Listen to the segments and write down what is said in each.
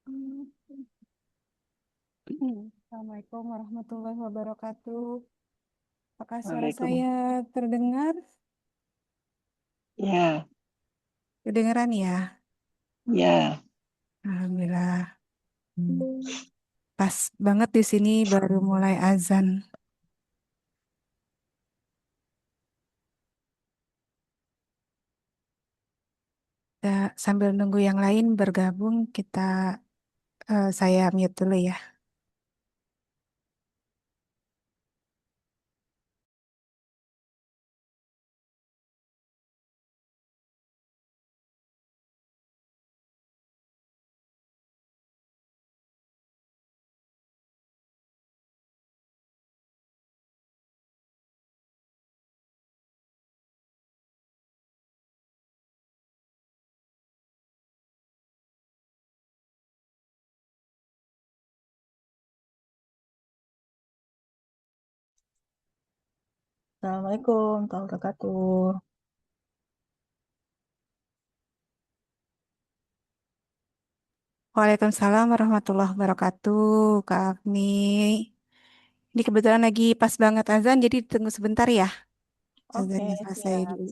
Assalamualaikum warahmatullahi wabarakatuh. Apakah suara Waalaikum. saya terdengar? Ya, Kedengaran ya? ya. Alhamdulillah. Pas banget di sini baru mulai azan. Sambil nunggu yang lain bergabung, saya mute dulu ya. Assalamualaikum warahmatullahi wabarakatuh. Waalaikumsalam warahmatullahi wabarakatuh, Kak Agni. Ini kebetulan lagi pas banget azan, jadi tunggu sebentar ya. Oke, Azannya selesai siap. dulu.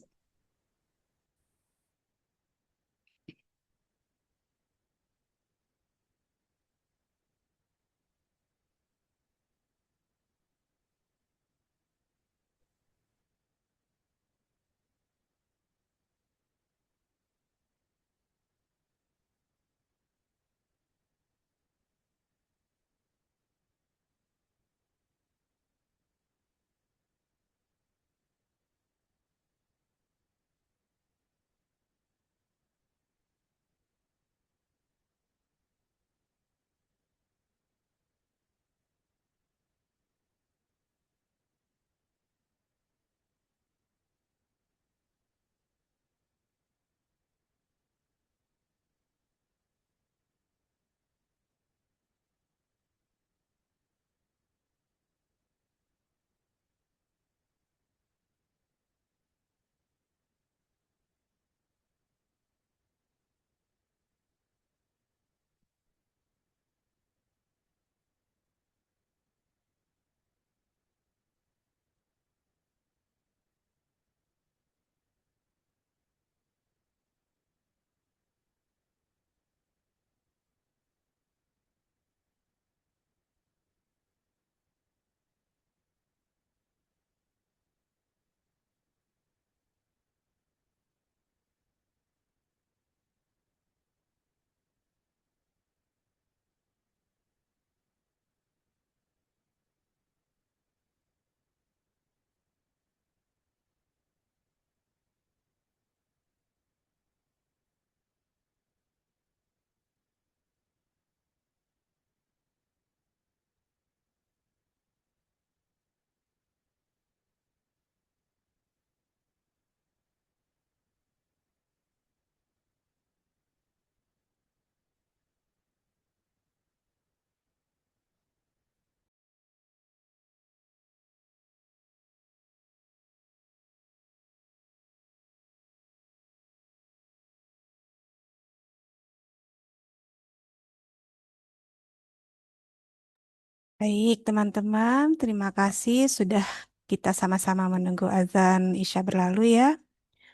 Baik, teman-teman, terima kasih sudah kita sama-sama menunggu azan Isya berlalu ya.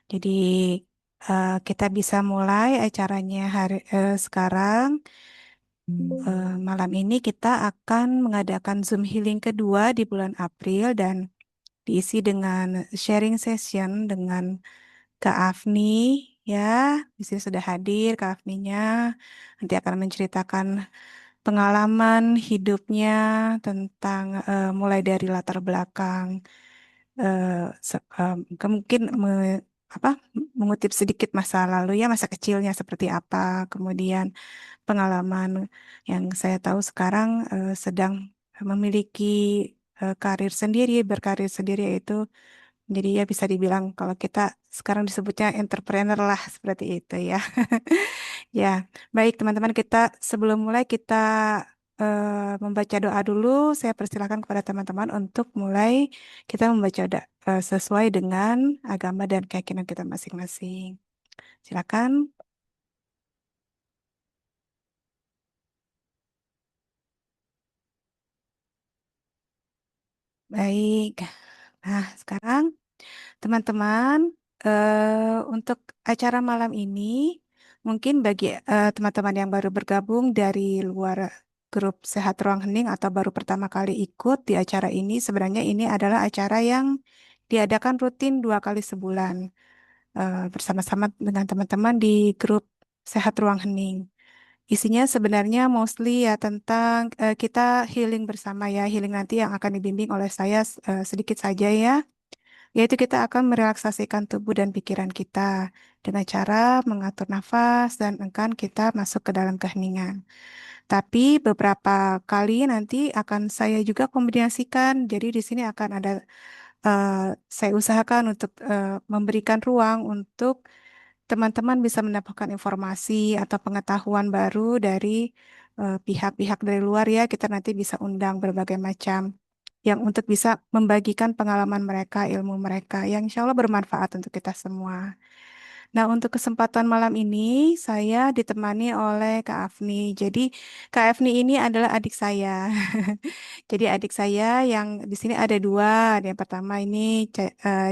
Jadi kita bisa mulai acaranya sekarang. Malam ini kita akan mengadakan Zoom Healing kedua di bulan April dan diisi dengan sharing session dengan Kak Afni ya. Di sini sudah hadir Kak Afninya. Nanti akan menceritakan pengalaman hidupnya tentang mulai dari latar belakang mungkin apa mengutip sedikit masa lalu ya, masa kecilnya seperti apa, kemudian pengalaman yang saya tahu sekarang sedang memiliki karir sendiri, berkarir sendiri, yaitu jadi ya bisa dibilang kalau kita sekarang disebutnya entrepreneur lah seperti itu ya. Ya, baik teman-teman, kita sebelum mulai kita membaca doa dulu. Saya persilakan kepada teman-teman untuk mulai kita membaca doa sesuai dengan agama dan keyakinan kita masing-masing. Silakan. Baik. Nah, sekarang teman-teman, untuk acara malam ini, mungkin bagi teman-teman yang baru bergabung dari luar grup Sehat Ruang Hening atau baru pertama kali ikut di acara ini, sebenarnya ini adalah acara yang diadakan rutin 2 kali sebulan bersama-sama dengan teman-teman di grup Sehat Ruang Hening. Isinya sebenarnya mostly ya tentang kita healing bersama ya, healing nanti yang akan dibimbing oleh saya sedikit saja ya. Yaitu kita akan merelaksasikan tubuh dan pikiran kita dengan cara mengatur nafas dan enggan kita masuk ke dalam keheningan. Tapi beberapa kali nanti akan saya juga kombinasikan. Jadi di sini akan ada eh, saya usahakan untuk memberikan ruang untuk teman-teman bisa mendapatkan informasi atau pengetahuan baru dari pihak-pihak dari luar ya. Kita nanti bisa undang berbagai macam yang untuk bisa membagikan pengalaman mereka, ilmu mereka yang insya Allah bermanfaat untuk kita semua. Nah, untuk kesempatan malam ini saya ditemani oleh Kak Afni. Jadi, Kak Afni ini adalah adik saya. Jadi, adik saya yang di sini ada dua. Yang pertama ini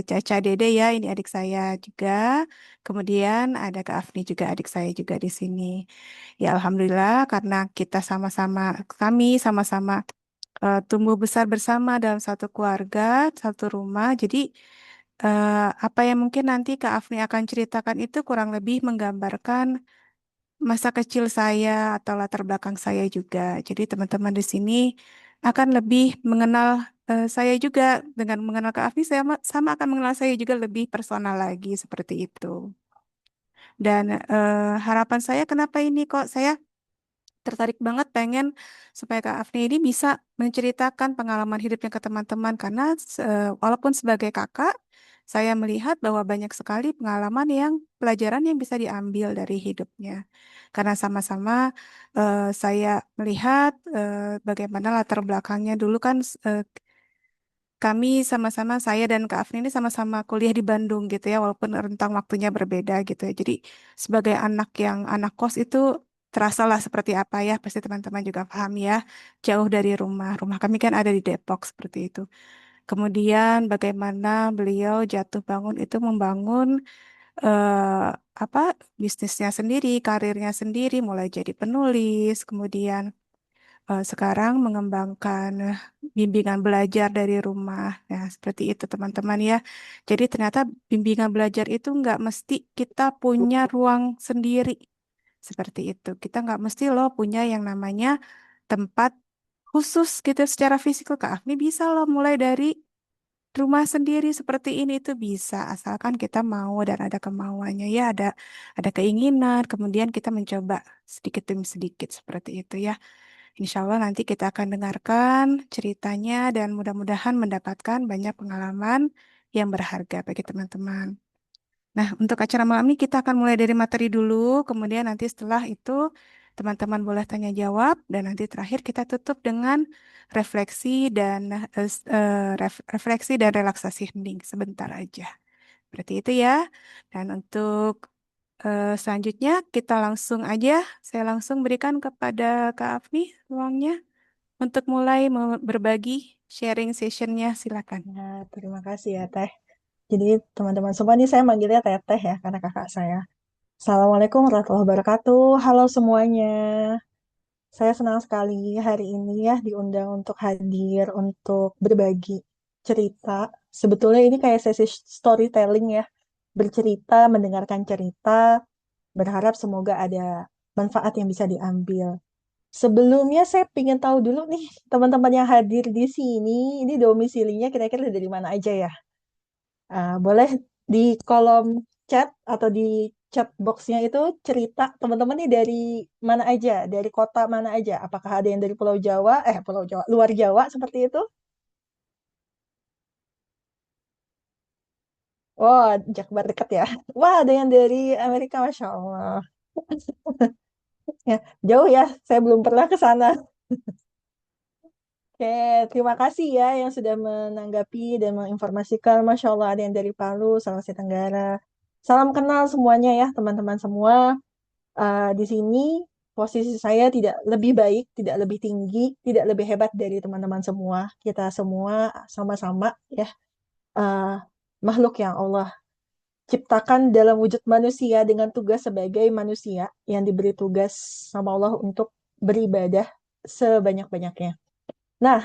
Caca Dede ya, ini adik saya juga. Kemudian ada Kak Afni juga, adik saya juga di sini. Ya, Alhamdulillah karena kita kami sama-sama tumbuh besar bersama dalam satu keluarga, satu rumah. Jadi apa yang mungkin nanti Kak Afni akan ceritakan itu kurang lebih menggambarkan masa kecil saya atau latar belakang saya juga. Jadi teman-teman di sini akan lebih mengenal saya juga dengan mengenal Kak Afni, saya sama akan mengenal saya juga lebih personal lagi seperti itu. Dan harapan saya kenapa ini kok saya tertarik banget pengen supaya Kak Afni ini bisa menceritakan pengalaman hidupnya ke teman-teman karena walaupun sebagai kakak saya melihat bahwa banyak sekali pengalaman yang pelajaran yang bisa diambil dari hidupnya karena sama-sama saya melihat bagaimana latar belakangnya dulu kan kami sama-sama saya dan Kak Afni ini sama-sama kuliah di Bandung gitu ya walaupun rentang waktunya berbeda gitu ya. Jadi sebagai anak yang anak kos itu terasa lah seperti apa ya pasti teman-teman juga paham ya. Jauh dari rumah. Rumah kami kan ada di Depok seperti itu. Kemudian bagaimana beliau jatuh bangun itu membangun apa bisnisnya sendiri, karirnya sendiri mulai jadi penulis, kemudian sekarang mengembangkan bimbingan belajar dari rumah. Ya, seperti itu teman-teman ya. Jadi ternyata bimbingan belajar itu nggak mesti kita punya ruang sendiri. Seperti itu. Kita nggak mesti loh punya yang namanya tempat khusus gitu secara fisikal. Kak Afni bisa loh mulai dari rumah sendiri seperti ini itu bisa. Asalkan kita mau dan ada kemauannya. Ya ada keinginan. Kemudian kita mencoba sedikit demi sedikit seperti itu ya. Insya Allah nanti kita akan dengarkan ceritanya dan mudah-mudahan mendapatkan banyak pengalaman yang berharga bagi teman-teman. Nah, untuk acara malam ini kita akan mulai dari materi dulu, kemudian nanti setelah itu teman-teman boleh tanya jawab dan nanti terakhir kita tutup dengan refleksi dan refleksi dan relaksasi hening sebentar aja. Berarti itu ya. Dan untuk selanjutnya kita langsung aja, saya langsung berikan kepada Kak Afni ruangnya untuk mulai berbagi sharing sessionnya. Silakan. Nah, terima kasih ya, Teh. Jadi, teman-teman semua ini saya manggilnya Teteh ya, karena kakak saya. Assalamualaikum warahmatullahi wabarakatuh. Halo semuanya. Saya senang sekali hari ini ya diundang untuk hadir, untuk berbagi cerita. Sebetulnya ini kayak sesi storytelling ya. Bercerita, mendengarkan cerita, berharap semoga ada manfaat yang bisa diambil. Sebelumnya saya ingin tahu dulu nih, teman-teman yang hadir di sini, ini domisilinya kira-kira dari mana aja ya? Boleh di kolom chat atau di chat boxnya itu cerita teman-teman nih dari mana aja, dari kota mana aja? Apakah ada yang dari Pulau Jawa, Pulau Jawa, luar Jawa seperti itu? Wah, Jakbar dekat ya. Wah, ada yang dari Amerika, Masya Allah. Ya, jauh ya, saya belum pernah ke sana. Oke, terima kasih ya yang sudah menanggapi dan menginformasikan. Masya Allah, ada yang dari Palu, Sulawesi Tenggara. Salam kenal semuanya ya, teman-teman semua. Di sini posisi saya tidak lebih baik, tidak lebih tinggi, tidak lebih hebat dari teman-teman semua. Kita semua sama-sama ya eh, makhluk yang Allah ciptakan dalam wujud manusia dengan tugas sebagai manusia yang diberi tugas sama Allah untuk beribadah sebanyak-banyaknya. Nah,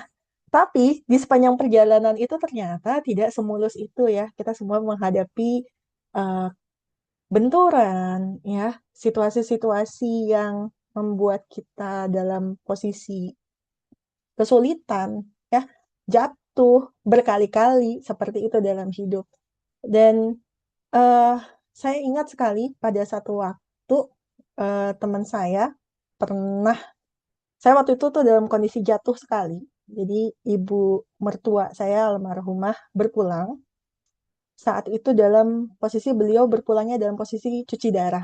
tapi di sepanjang perjalanan itu ternyata tidak semulus itu ya. Kita semua menghadapi eh, benturan, ya, situasi-situasi yang membuat kita dalam posisi kesulitan, ya, jatuh berkali-kali seperti itu dalam hidup. Dan eh, saya ingat sekali pada satu waktu teman saya pernah, saya waktu itu tuh dalam kondisi jatuh sekali. Jadi ibu mertua saya almarhumah berpulang. Saat itu dalam posisi beliau berpulangnya dalam posisi cuci darah.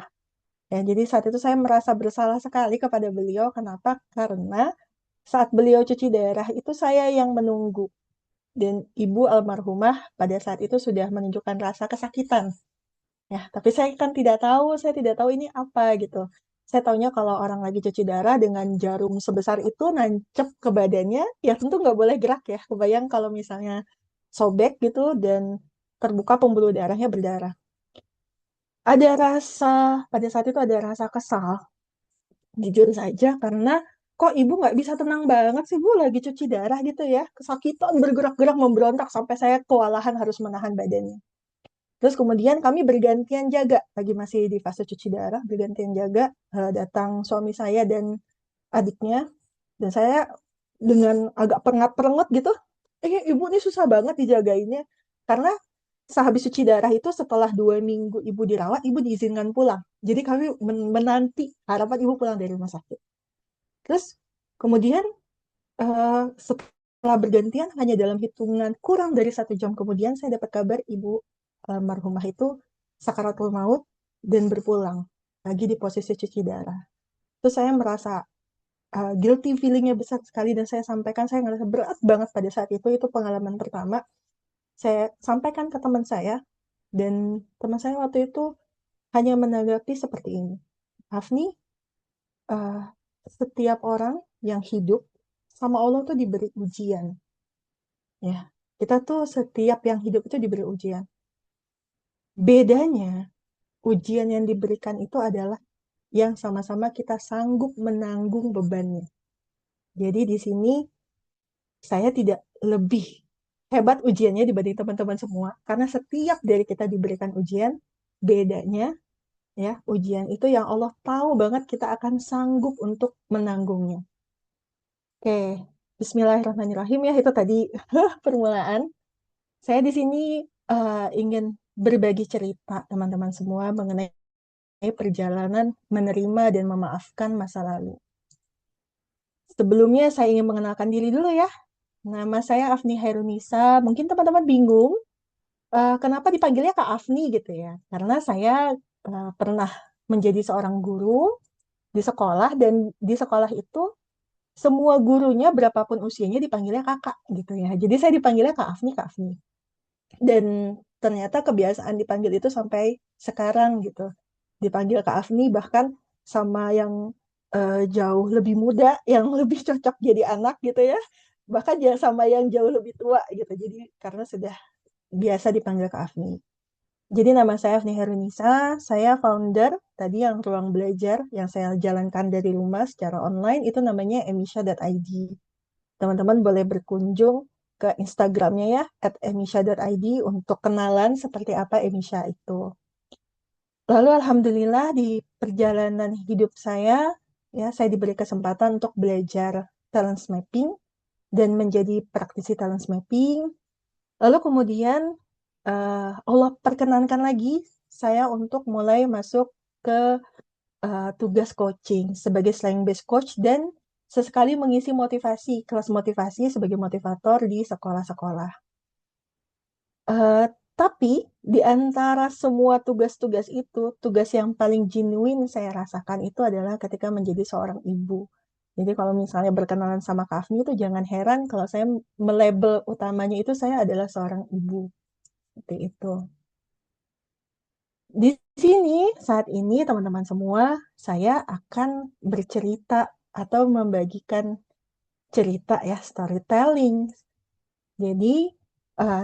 Ya, jadi saat itu saya merasa bersalah sekali kepada beliau. Kenapa? Karena saat beliau cuci darah itu saya yang menunggu. Dan ibu almarhumah pada saat itu sudah menunjukkan rasa kesakitan. Ya, tapi saya tidak tahu ini apa gitu. Saya taunya kalau orang lagi cuci darah dengan jarum sebesar itu nancep ke badannya, ya tentu nggak boleh gerak ya. Kebayang kalau misalnya sobek gitu dan terbuka pembuluh darahnya berdarah. Ada rasa, pada saat itu ada rasa kesal, jujur saja, karena kok ibu nggak bisa tenang banget sih bu lagi cuci darah gitu ya. Kesakitan bergerak-gerak memberontak sampai saya kewalahan harus menahan badannya. Terus kemudian kami bergantian jaga, lagi masih di fase cuci darah, bergantian jaga, datang suami saya dan adiknya, dan saya dengan agak perengat-perengut gitu, ibu ini susah banget dijagainnya, karena sehabis cuci darah itu setelah 2 minggu ibu dirawat, ibu diizinkan pulang. Jadi kami menanti harapan ibu pulang dari rumah sakit. Terus kemudian setelah bergantian hanya dalam hitungan kurang dari 1 jam kemudian saya dapat kabar ibu marhumah itu sakaratul maut dan berpulang lagi di posisi cuci darah. Terus saya merasa guilty feelingnya besar sekali dan saya sampaikan saya ngerasa berat banget pada saat itu pengalaman pertama saya sampaikan ke teman saya dan teman saya waktu itu hanya menanggapi seperti ini. Hafni, eh, setiap orang yang hidup sama Allah tuh diberi ujian. Ya, kita tuh setiap yang hidup itu diberi ujian. Bedanya, ujian yang diberikan itu adalah yang sama-sama kita sanggup menanggung bebannya. Jadi di sini saya tidak lebih hebat ujiannya dibanding teman-teman semua, karena setiap dari kita diberikan ujian, bedanya ya, ujian itu yang Allah tahu banget kita akan sanggup untuk menanggungnya. Oke, Bismillahirrahmanirrahim ya, itu tadi permulaan. Saya di sini ingin berbagi cerita teman-teman semua mengenai perjalanan menerima dan memaafkan masa lalu. Sebelumnya saya ingin mengenalkan diri dulu ya. Nama saya Afni Hairunisa. Mungkin teman-teman bingung kenapa dipanggilnya Kak Afni gitu ya. Karena saya pernah menjadi seorang guru di sekolah dan di sekolah itu semua gurunya berapapun usianya dipanggilnya kakak gitu ya. Jadi saya dipanggilnya Kak Afni, Kak Afni. Dan ternyata kebiasaan dipanggil itu sampai sekarang gitu. Dipanggil Kak Afni bahkan sama yang jauh lebih muda, yang lebih cocok jadi anak gitu ya. Bahkan ya sama yang jauh lebih tua gitu. Jadi karena sudah biasa dipanggil Kak Afni. Jadi nama saya Afni Herunisa, saya founder tadi yang ruang belajar yang saya jalankan dari rumah secara online itu namanya emisha.id. Teman-teman boleh berkunjung ke Instagramnya ya, @emisha.id untuk kenalan seperti apa Emisha itu. Lalu Alhamdulillah di perjalanan hidup saya, ya saya diberi kesempatan untuk belajar talent mapping dan menjadi praktisi talent mapping. Lalu kemudian Allah perkenankan lagi saya untuk mulai masuk ke tugas coaching sebagai slang based coach dan sesekali mengisi motivasi, kelas motivasi sebagai motivator di sekolah-sekolah. Eh, tapi di antara semua tugas-tugas itu, tugas yang paling genuine saya rasakan itu adalah ketika menjadi seorang ibu. Jadi kalau misalnya berkenalan sama Kafni itu jangan heran kalau saya melabel utamanya itu saya adalah seorang ibu. Seperti itu. Di sini saat ini teman-teman semua, saya akan bercerita atau membagikan cerita ya, storytelling. Jadi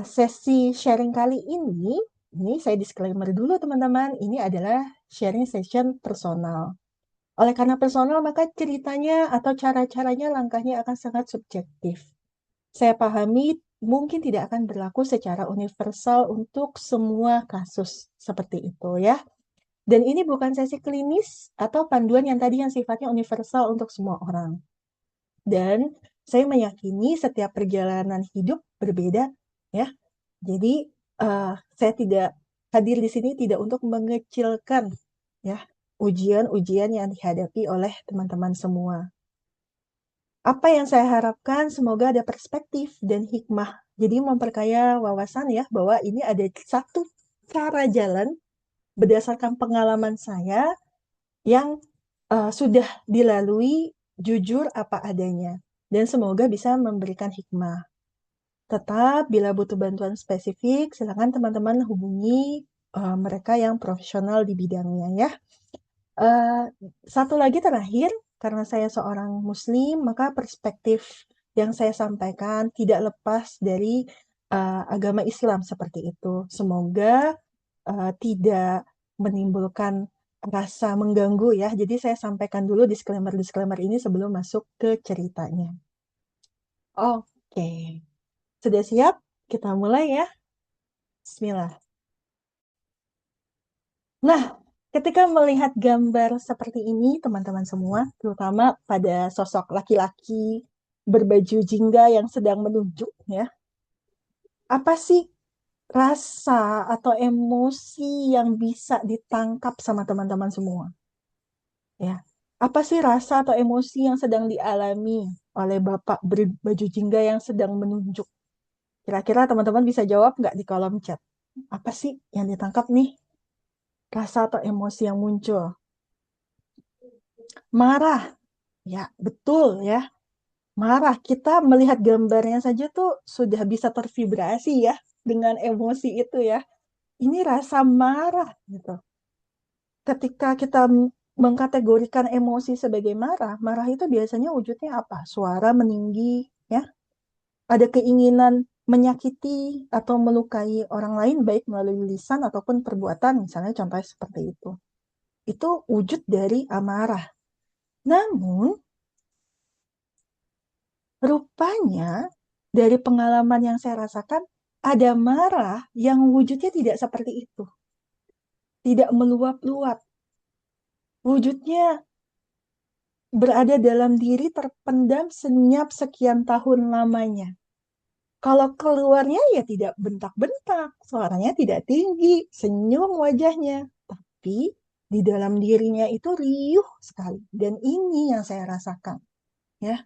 sesi sharing kali ini saya disclaimer dulu teman-teman, ini adalah sharing session personal. Oleh karena personal, maka ceritanya atau cara-caranya, langkahnya akan sangat subjektif. Saya pahami mungkin tidak akan berlaku secara universal untuk semua kasus seperti itu ya. Dan ini bukan sesi klinis atau panduan yang tadi yang sifatnya universal untuk semua orang. Dan saya meyakini setiap perjalanan hidup berbeda ya. Jadi saya tidak hadir di sini tidak untuk mengecilkan ya ujian-ujian yang dihadapi oleh teman-teman semua. Apa yang saya harapkan semoga ada perspektif dan hikmah. Jadi memperkaya wawasan ya bahwa ini ada satu cara jalan berdasarkan pengalaman saya yang sudah dilalui jujur apa adanya. Dan semoga bisa memberikan hikmah. Tetap bila butuh bantuan spesifik, silakan teman-teman hubungi mereka yang profesional di bidangnya ya. Eh, Satu lagi terakhir, karena saya seorang Muslim, maka perspektif yang saya sampaikan tidak lepas dari agama Islam seperti itu. Semoga tidak menimbulkan rasa mengganggu ya. Jadi saya sampaikan dulu disclaimer-disclaimer ini sebelum masuk ke ceritanya. Oke, sudah siap? Kita mulai ya. Bismillah. Nah, ketika melihat gambar seperti ini, teman-teman semua, terutama pada sosok laki-laki berbaju jingga yang sedang menunjuk, ya, apa sih rasa atau emosi yang bisa ditangkap sama teman-teman semua? Ya, apa sih rasa atau emosi yang sedang dialami oleh Bapak berbaju jingga yang sedang menunjuk? Kira-kira teman-teman bisa jawab nggak di kolom chat? Apa sih yang ditangkap nih? Rasa atau emosi yang muncul? Marah. Ya, betul ya. Marah. Kita melihat gambarnya saja tuh sudah bisa tervibrasi ya dengan emosi itu ya. Ini rasa marah gitu. Ketika kita mengkategorikan emosi sebagai marah, marah itu biasanya wujudnya apa? Suara meninggi ya. Ada keinginan menyakiti atau melukai orang lain baik melalui lisan ataupun perbuatan, misalnya contohnya seperti itu. Itu wujud dari amarah. Namun, rupanya, dari pengalaman yang saya rasakan, ada marah yang wujudnya tidak seperti itu. Tidak meluap-luap. Wujudnya berada dalam diri terpendam senyap sekian tahun lamanya. Kalau keluarnya ya tidak bentak-bentak, suaranya tidak tinggi, senyum wajahnya. Tapi di dalam dirinya itu riuh sekali. Dan ini yang saya rasakan. Ya,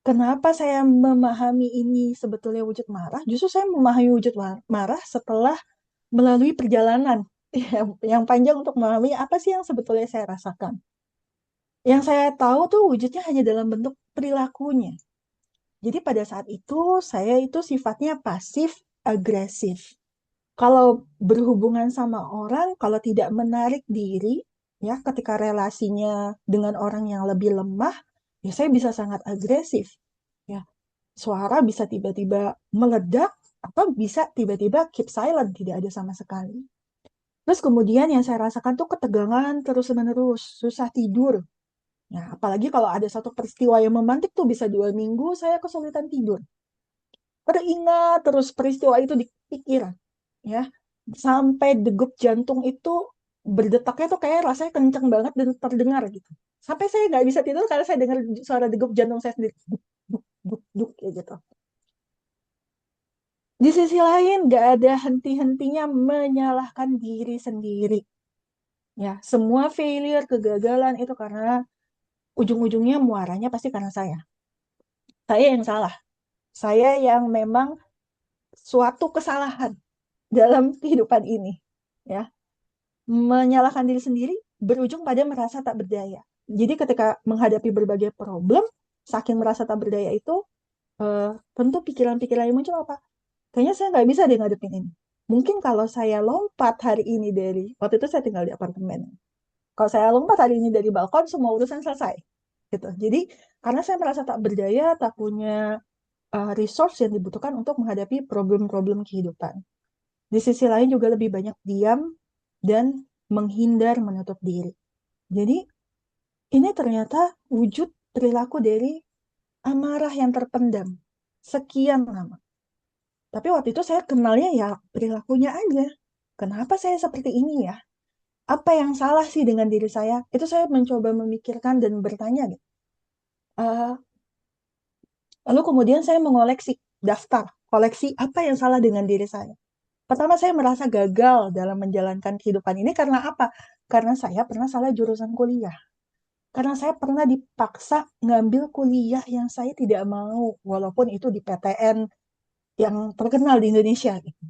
kenapa saya memahami ini sebetulnya wujud marah? Justru saya memahami wujud marah setelah melalui perjalanan yang panjang untuk memahami apa sih yang sebetulnya saya rasakan. Yang saya tahu tuh wujudnya hanya dalam bentuk perilakunya. Jadi pada saat itu saya itu sifatnya pasif agresif. Kalau berhubungan sama orang, kalau tidak menarik diri, ya ketika relasinya dengan orang yang lebih lemah, ya saya bisa sangat agresif. Ya, suara bisa tiba-tiba meledak atau bisa tiba-tiba keep silent, tidak ada sama sekali. Terus kemudian yang saya rasakan tuh ketegangan terus-menerus, susah tidur. Nah, apalagi kalau ada satu peristiwa yang memantik tuh bisa 2 minggu saya kesulitan tidur. Teringat terus peristiwa itu di pikiran, ya. Sampai degup jantung itu berdetaknya tuh kayak rasanya kenceng banget dan terdengar gitu. Sampai saya nggak bisa tidur karena saya dengar suara degup jantung saya sendiri. Duk, duk, duk, kayak gitu. Di sisi lain, nggak ada henti-hentinya menyalahkan diri sendiri. Ya, semua failure, kegagalan itu karena ujung-ujungnya muaranya pasti karena saya. Saya yang salah. Saya yang memang suatu kesalahan dalam kehidupan ini. Ya, menyalahkan diri sendiri berujung pada merasa tak berdaya. Jadi ketika menghadapi berbagai problem, saking merasa tak berdaya itu, tentu pikiran-pikiran yang muncul apa? Kayaknya saya nggak bisa deh ngadepin ini. Mungkin kalau saya lompat hari ini dari, waktu itu saya tinggal di apartemen. Kalau saya lompat hari ini dari balkon, semua urusan selesai. Gitu. Jadi, karena saya merasa tak berdaya, tak punya resource yang dibutuhkan untuk menghadapi problem-problem kehidupan. Di sisi lain juga lebih banyak diam dan menghindar menutup diri. Jadi, ini ternyata wujud perilaku dari amarah yang terpendam sekian lama. Tapi waktu itu saya kenalnya ya perilakunya aja. Kenapa saya seperti ini ya? Apa yang salah sih dengan diri saya? Itu saya mencoba memikirkan dan bertanya gitu. Eh, Lalu kemudian saya mengoleksi daftar koleksi apa yang salah dengan diri saya. Pertama saya merasa gagal dalam menjalankan kehidupan ini karena apa? Karena saya pernah salah jurusan kuliah. Karena saya pernah dipaksa ngambil kuliah yang saya tidak mau, walaupun itu di PTN yang terkenal di Indonesia gitu.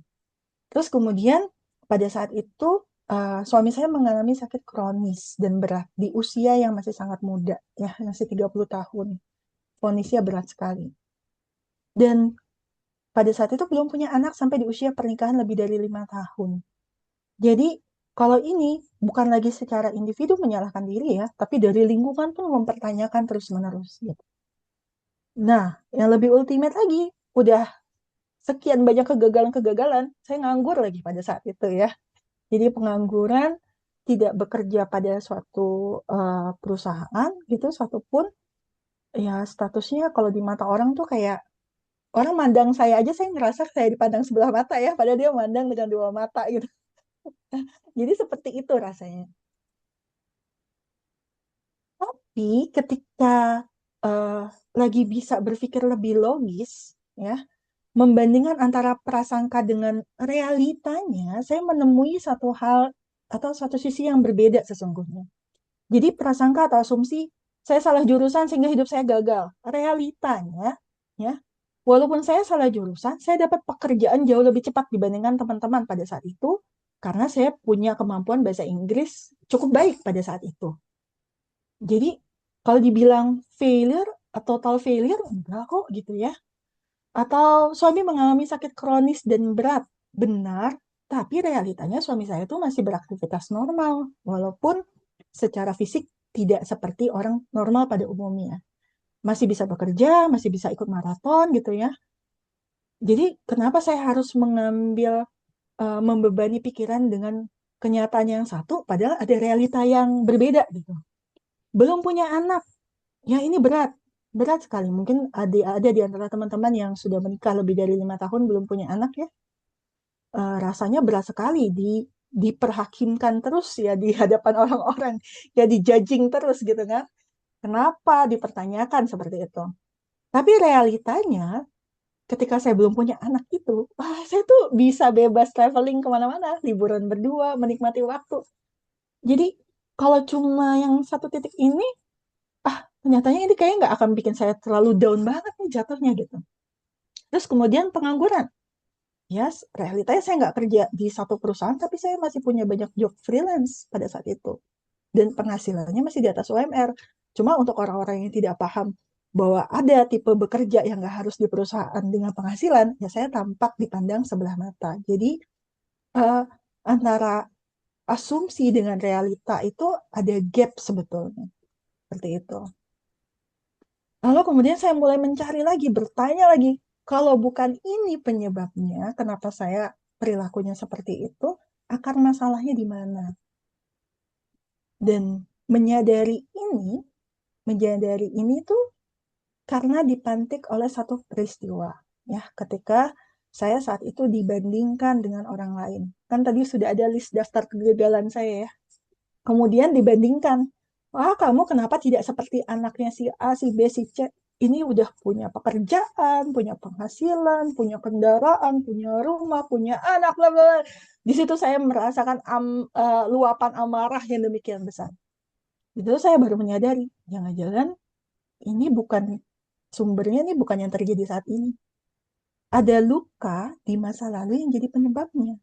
Terus kemudian pada saat itu suami saya mengalami sakit kronis dan berat di usia yang masih sangat muda, ya masih 30 tahun. Vonisnya berat sekali. Dan pada saat itu belum punya anak sampai di usia pernikahan lebih dari 5 tahun. Jadi kalau ini bukan lagi secara individu menyalahkan diri ya, tapi dari lingkungan pun mempertanyakan terus-menerus gitu. Nah, yang lebih ultimate lagi, udah sekian banyak kegagalan-kegagalan, saya nganggur lagi pada saat itu ya. Jadi pengangguran, tidak bekerja pada suatu perusahaan gitu, suatu pun ya statusnya kalau di mata orang tuh kayak orang mandang saya aja saya ngerasa saya dipandang sebelah mata ya, padahal dia mandang dengan dua mata gitu. Jadi seperti itu rasanya. Tapi ketika eh, lagi bisa berpikir lebih logis, ya, membandingkan antara prasangka dengan realitanya, saya menemui satu hal atau satu sisi yang berbeda sesungguhnya. Jadi prasangka atau asumsi saya salah jurusan sehingga hidup saya gagal. Realitanya, ya, walaupun saya salah jurusan, saya dapat pekerjaan jauh lebih cepat dibandingkan teman-teman pada saat itu karena saya punya kemampuan bahasa Inggris cukup baik pada saat itu. Jadi kalau dibilang failure atau total failure enggak kok gitu ya. Atau suami mengalami sakit kronis dan berat, benar, tapi realitanya suami saya itu masih beraktivitas normal walaupun secara fisik tidak seperti orang normal pada umumnya. Masih bisa bekerja, masih bisa ikut maraton gitu ya. Jadi kenapa saya harus membebani pikiran dengan kenyataan yang satu, padahal ada realita yang berbeda gitu. Belum punya anak, ya ini berat, berat sekali. Mungkin ada di antara teman-teman yang sudah menikah lebih dari 5 tahun belum punya anak ya, rasanya berat sekali diperhakimkan terus ya di hadapan orang-orang, ya dijudging terus gitu kan. Kenapa dipertanyakan seperti itu? Tapi realitanya ketika saya belum punya anak itu, wah, saya tuh bisa bebas traveling kemana-mana, liburan berdua, menikmati waktu. Jadi kalau cuma yang satu titik ini, nyatanya ini kayaknya nggak akan bikin saya terlalu down banget nih jatuhnya gitu. Terus kemudian pengangguran. Ya, realitanya saya nggak kerja di satu perusahaan, tapi saya masih punya banyak job freelance pada saat itu. Dan penghasilannya masih di atas UMR. Cuma untuk orang-orang yang tidak paham bahwa ada tipe bekerja yang nggak harus di perusahaan dengan penghasilan, ya saya tampak dipandang sebelah mata. Jadi eh, antara asumsi dengan realita itu ada gap sebetulnya. Seperti itu. Lalu kemudian saya mulai mencari lagi, bertanya lagi, kalau bukan ini penyebabnya, kenapa saya perilakunya seperti itu, akar masalahnya di mana? Dan menyadari ini, menyadari ini tuh karena dipantik oleh satu peristiwa, ya, ketika saya saat itu dibandingkan dengan orang lain. Kan tadi sudah ada list daftar kegagalan saya ya. Kemudian dibandingkan, wah kamu kenapa tidak seperti anaknya si A, si B, si C? Ini udah punya pekerjaan, punya penghasilan, punya kendaraan, punya rumah, punya anak, bla bla. Bla. Di situ saya merasakan luapan amarah yang demikian besar. Itu saya baru menyadari, jangan-jangan ini bukan sumbernya, ini bukan yang terjadi saat ini. Ada luka di masa lalu yang jadi penyebabnya.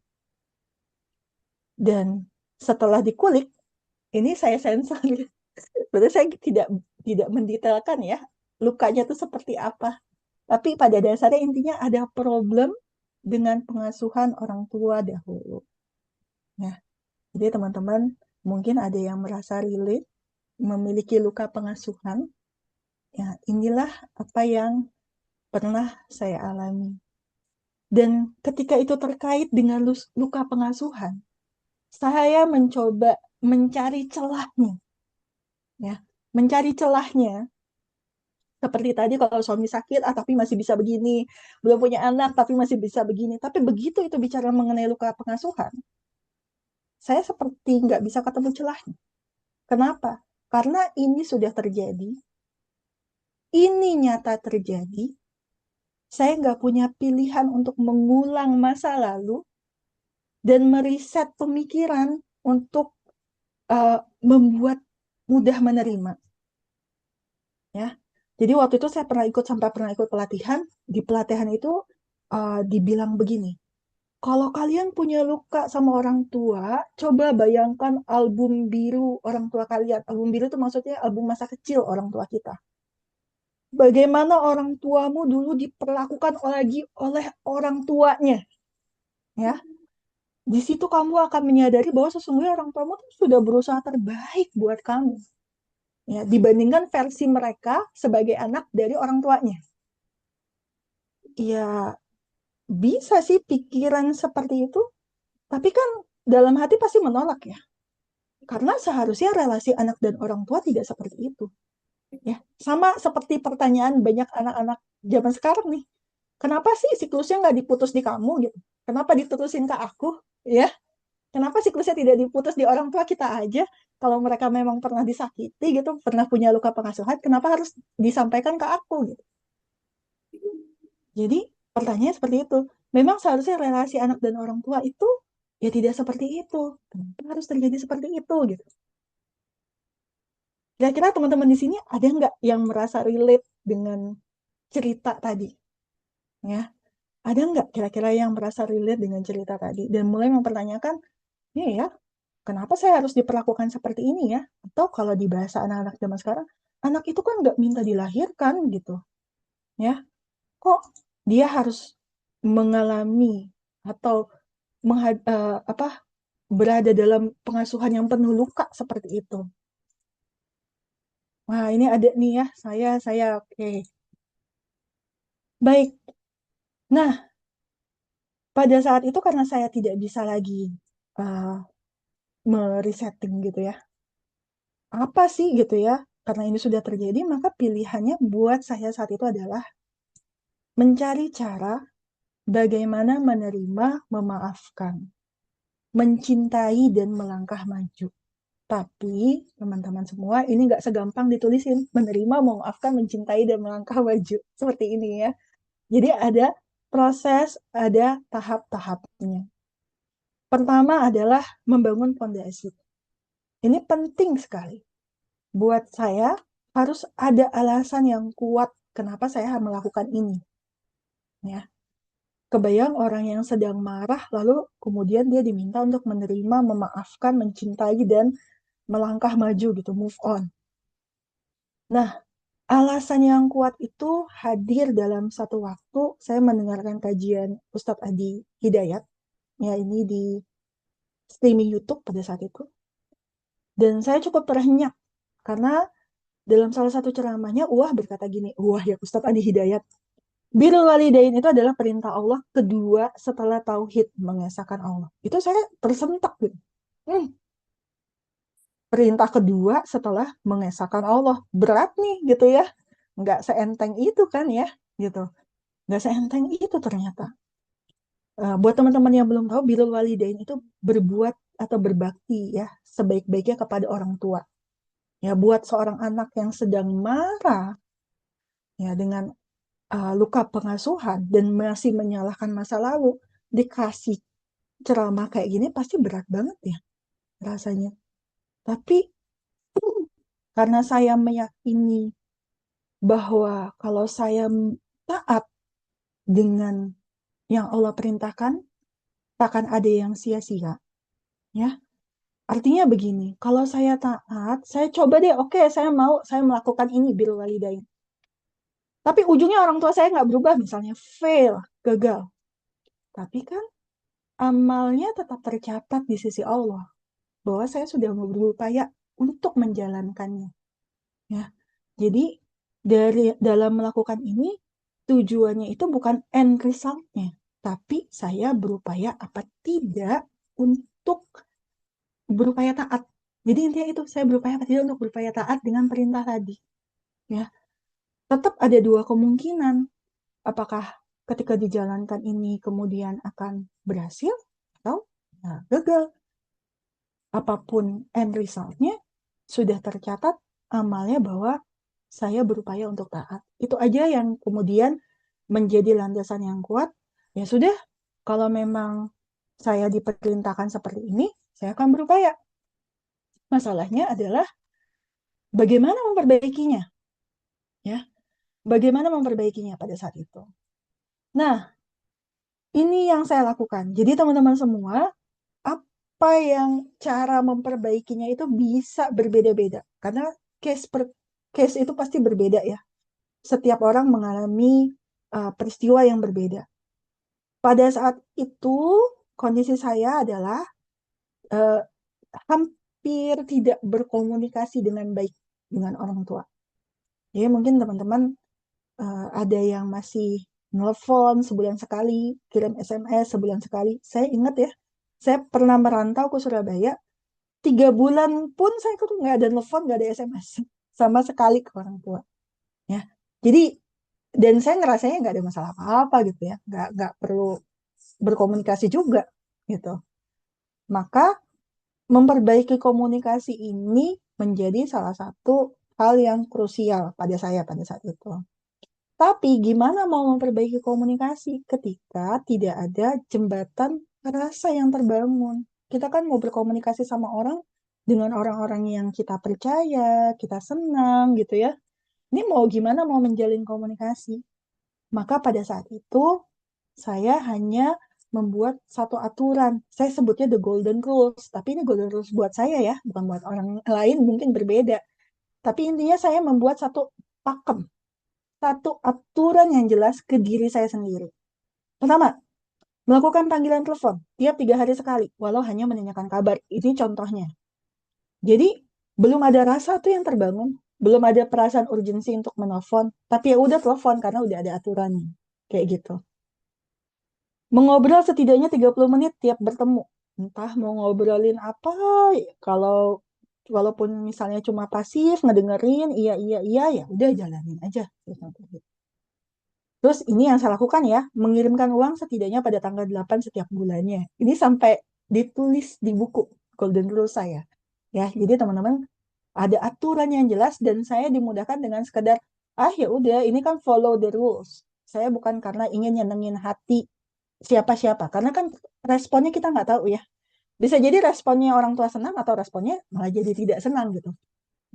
Dan setelah dikulik, ini saya sensor. Berarti saya tidak mendetailkan ya lukanya itu seperti apa. Tapi pada dasarnya intinya ada problem dengan pengasuhan orang tua dahulu. Ya, jadi teman-teman mungkin ada yang merasa relate, memiliki luka pengasuhan. Ya, inilah apa yang pernah saya alami. Dan ketika itu terkait dengan luka pengasuhan, saya mencoba mencari celahnya, ya, mencari celahnya. Seperti tadi kalau suami sakit, tapi masih bisa begini, belum punya anak tapi masih bisa begini. Tapi begitu itu bicara mengenai luka pengasuhan, saya seperti nggak bisa ketemu celahnya. Kenapa? Karena ini sudah terjadi, ini nyata terjadi. Saya nggak punya pilihan untuk mengulang masa lalu dan meriset pemikiran untuk membuat mudah menerima. Ya, jadi waktu itu saya pernah ikut pelatihan. Di pelatihan itu dibilang begini, kalau kalian punya luka sama orang tua, coba bayangkan album biru orang tua kalian. Album biru itu maksudnya album masa kecil orang tua kita. Bagaimana orang tuamu dulu diperlakukan lagi oleh orang tuanya, ya. Di situ kamu akan menyadari bahwa sesungguhnya orang tuamu tuh sudah berusaha terbaik buat kamu, ya, dibandingkan versi mereka sebagai anak dari orang tuanya. Ya, bisa sih pikiran seperti itu, tapi kan dalam hati pasti menolak ya. Karena seharusnya relasi anak dan orang tua tidak seperti itu. Ya, sama seperti pertanyaan banyak anak-anak zaman sekarang nih. Kenapa sih siklusnya nggak diputus di kamu gitu? Kenapa diterusin ke aku? Ya, kenapa siklusnya tidak diputus di orang tua kita aja? Kalau mereka memang pernah disakiti gitu, pernah punya luka pengasuhan, kenapa harus disampaikan ke aku gitu? Jadi pertanyaannya seperti itu. Memang seharusnya relasi anak dan orang tua itu ya tidak seperti itu. Kenapa harus terjadi seperti itu gitu? Kira-kira teman-teman di sini ada nggak yang merasa relate dengan cerita tadi? Ya, ada nggak kira-kira yang merasa relate dengan cerita tadi dan mulai mempertanyakan, ini ya, kenapa saya harus diperlakukan seperti ini ya? Atau kalau di bahasa anak-anak zaman sekarang, anak itu kan nggak minta dilahirkan gitu, ya? Kok dia harus mengalami atau apa berada dalam pengasuhan yang penuh luka seperti itu? Wah, ini ada nih ya, saya oke. Baik. Nah, pada saat itu karena saya tidak bisa lagi uh, meresetting gitu ya. Apa sih gitu ya? Karena ini sudah terjadi, maka pilihannya buat saya saat itu adalah mencari cara bagaimana menerima, memaafkan, mencintai dan melangkah maju. Tapi teman-teman semua ini nggak segampang ditulisin menerima, memaafkan, mencintai dan melangkah maju seperti ini ya. Jadi ada proses, ada tahap-tahapnya. Pertama adalah membangun fondasi. Ini penting sekali. Buat saya harus ada alasan yang kuat kenapa saya melakukan ini. Ya, kebayang orang yang sedang marah lalu kemudian dia diminta untuk menerima, memaafkan, mencintai dan melangkah maju gitu, move on. Nah, alasan yang kuat itu hadir dalam satu waktu saya mendengarkan kajian Ustadz Adi Hidayat, ya ini di streaming YouTube pada saat itu. Dan saya cukup terhenyak karena dalam salah satu ceramahnya berkata gini, ya Ustadz Adi Hidayat, birrul walidain itu adalah perintah Allah kedua setelah tauhid mengesahkan Allah. Itu saya tersentak gitu. Hmm, perintah kedua setelah mengesahkan Allah. Berat nih gitu ya. Nggak seenteng itu kan ya gitu. Nggak seenteng itu ternyata. Buat teman-teman yang belum tahu, birrul walidain itu berbuat atau berbakti ya sebaik-baiknya kepada orang tua. Ya buat seorang anak yang sedang marah ya dengan luka pengasuhan dan masih menyalahkan masa lalu, dikasih ceramah kayak gini pasti berat banget ya rasanya. Tapi karena saya meyakini bahwa kalau saya taat dengan yang Allah perintahkan, takkan ada yang sia-sia. Ya, artinya begini, kalau saya taat, saya coba deh, oke, saya mau, saya melakukan ini bil walidain. Tapi ujungnya orang tua saya nggak berubah, misalnya fail, gagal. Tapi kan amalnya tetap tercatat di sisi Allah bahwa saya sudah berupaya untuk menjalankannya. Ya, jadi dalam melakukan ini tujuannya itu bukan end result-nya, tapi saya berupaya apa tidak untuk berupaya taat. Jadi intinya itu saya berupaya apa tidak untuk berupaya taat dengan perintah tadi. Ya, tetap ada dua kemungkinan. Apakah ketika dijalankan ini kemudian akan berhasil atau ya, gagal. Apapun end result-nya sudah tercatat amalnya bahwa saya berupaya untuk taat. Itu aja yang kemudian menjadi landasan yang kuat. Ya sudah, kalau memang saya diperintahkan seperti ini, saya akan berupaya. Masalahnya adalah bagaimana memperbaikinya, ya. Bagaimana memperbaikinya pada saat itu. Nah, ini yang saya lakukan. Jadi teman-teman semua, apa yang cara memperbaikinya itu bisa berbeda-beda. Karena case per case itu pasti berbeda ya. Setiap orang mengalami peristiwa yang berbeda. Pada saat itu, kondisi saya adalah eh, hampir tidak berkomunikasi dengan baik dengan orang tua. Jadi mungkin teman-teman ada yang masih nelfon sebulan sekali, kirim SMS sebulan sekali. Saya ingat ya, saya pernah merantau ke Surabaya, 3 bulan pun saya tuh nggak ada nelfon, nggak ada SMS sama sekali ke orang tua. Ya, jadi dan saya ngerasanya nggak ada masalah apa-apa gitu ya, nggak perlu berkomunikasi juga gitu. Maka memperbaiki komunikasi ini menjadi salah satu hal yang krusial pada saya pada saat itu. Tapi gimana mau memperbaiki komunikasi ketika tidak ada jembatan rasa yang terbangun? Kita kan mau berkomunikasi sama orang dengan orang-orang yang kita percaya, kita senang gitu ya. Ini mau gimana mau menjalin komunikasi? Maka pada saat itu saya hanya membuat satu aturan. Saya sebutnya the golden rules, tapi ini golden rules buat saya ya, bukan buat orang lain mungkin berbeda. Tapi intinya saya membuat satu pakem, satu aturan yang jelas ke diri saya sendiri. Pertama, melakukan panggilan telepon tiap 3 hari sekali, walau hanya menanyakan kabar. Ini contohnya. Jadi, belum ada rasa tuh yang terbangun, belum ada perasaan urgensi untuk menelpon, tapi ya udah telepon karena udah ada aturannya. Kayak gitu. Mengobrol setidaknya 30 menit tiap bertemu. Entah mau ngobrolin apa, kalau walaupun misalnya cuma pasif, ngedengerin, iya, iya, iya, ya udah jalanin aja. Terus ini yang saya lakukan ya, mengirimkan uang setidaknya pada tanggal 8 setiap bulannya. Ini sampai ditulis di buku Golden Rule saya. Ya, jadi teman-teman ada aturan yang jelas dan saya dimudahkan dengan sekedar, ah ya udah, ini kan follow the rules. Saya bukan karena ingin nyenengin hati siapa-siapa. Karena kan responnya kita nggak tahu ya. Bisa jadi responnya orang tua senang atau responnya malah jadi tidak senang gitu.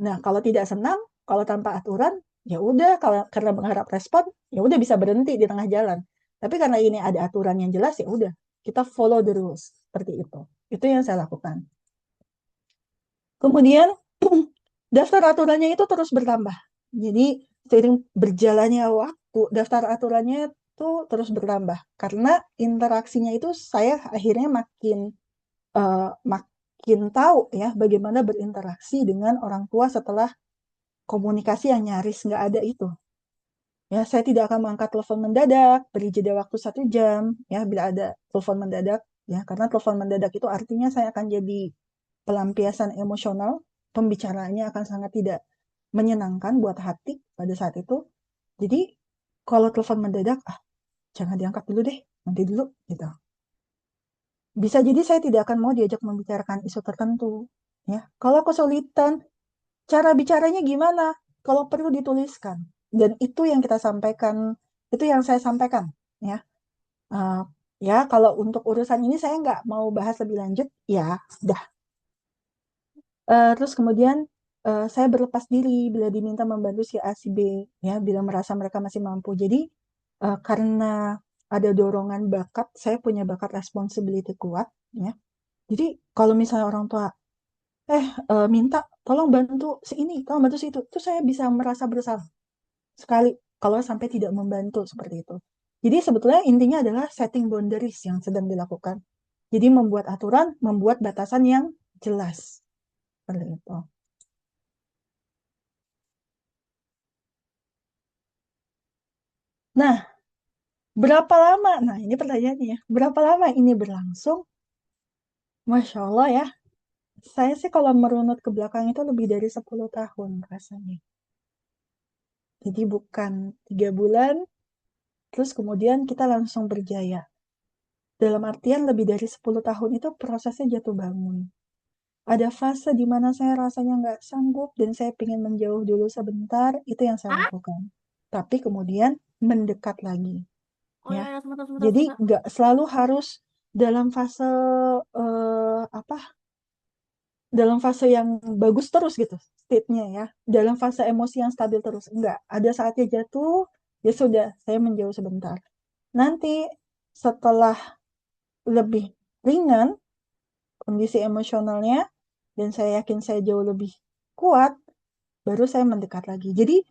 Nah, kalau tidak senang, kalau tanpa aturan, ya udah kalau karena mengharap respon, ya udah bisa berhenti di tengah jalan. Tapi karena ini ada aturan yang jelas, ya udah kita follow the rules seperti itu. Itu yang saya lakukan. Kemudian daftar aturannya itu terus bertambah. Jadi seiring berjalannya waktu, daftar aturannya itu terus bertambah karena interaksinya itu saya akhirnya makin tahu ya bagaimana berinteraksi dengan orang tua setelah komunikasi yang nyaris nggak ada itu. Ya, saya tidak akan mengangkat telepon mendadak, beri jeda waktu 1 jam, ya, bila ada telepon mendadak, ya, karena telepon mendadak itu artinya saya akan jadi pelampiasan emosional, pembicaraannya akan sangat tidak menyenangkan buat hati pada saat itu. Jadi, kalau telepon mendadak, jangan diangkat dulu deh, nanti dulu, gitu. Bisa jadi saya tidak akan mau diajak membicarakan isu tertentu, ya. Kalau kesulitan, cara bicaranya gimana? Kalau perlu dituliskan. Dan itu yang kita sampaikan, itu yang saya sampaikan. Ya, Uh, ya kalau untuk urusan ini saya nggak mau bahas lebih lanjut. Ya, udah. Terus kemudian saya berlepas diri bila diminta membantu si A, si B. Ya, bila merasa mereka masih mampu. Jadi karena ada dorongan bakat, saya punya bakat responsibility kuat. Ya, jadi kalau misalnya orang tua minta tolong bantu si ini, tolong bantu si itu saya bisa merasa bersalah sekali kalau sampai tidak membantu seperti itu. Jadi sebetulnya intinya adalah setting boundaries yang sedang dilakukan. Jadi membuat aturan, membuat batasan yang jelas. Seperti itu. Nah, berapa lama? Nah, ini pertanyaannya. Berapa lama ini berlangsung? Masya Allah ya. Saya sih kalau merunut ke belakang itu lebih dari 10 tahun rasanya. Jadi bukan 3 bulan, terus kemudian kita langsung berjaya. Dalam artian lebih dari 10 tahun itu prosesnya jatuh bangun. Ada fase di mana saya rasanya nggak sanggup dan saya ingin menjauh dulu sebentar, itu yang saya lakukan. Tapi kemudian mendekat lagi, Oh ya, ya. ya, sebentar, sebentar, Jadi sebentar. nggak selalu harus dalam fase apa? Dalam fase yang bagus terus gitu, state-nya ya. Dalam fase emosi yang stabil terus. Enggak, ada saatnya jatuh, ya sudah, saya menjauh sebentar. Nanti setelah lebih ringan kondisi emosionalnya dan saya yakin saya jauh lebih kuat, baru saya mendekat lagi. Jadi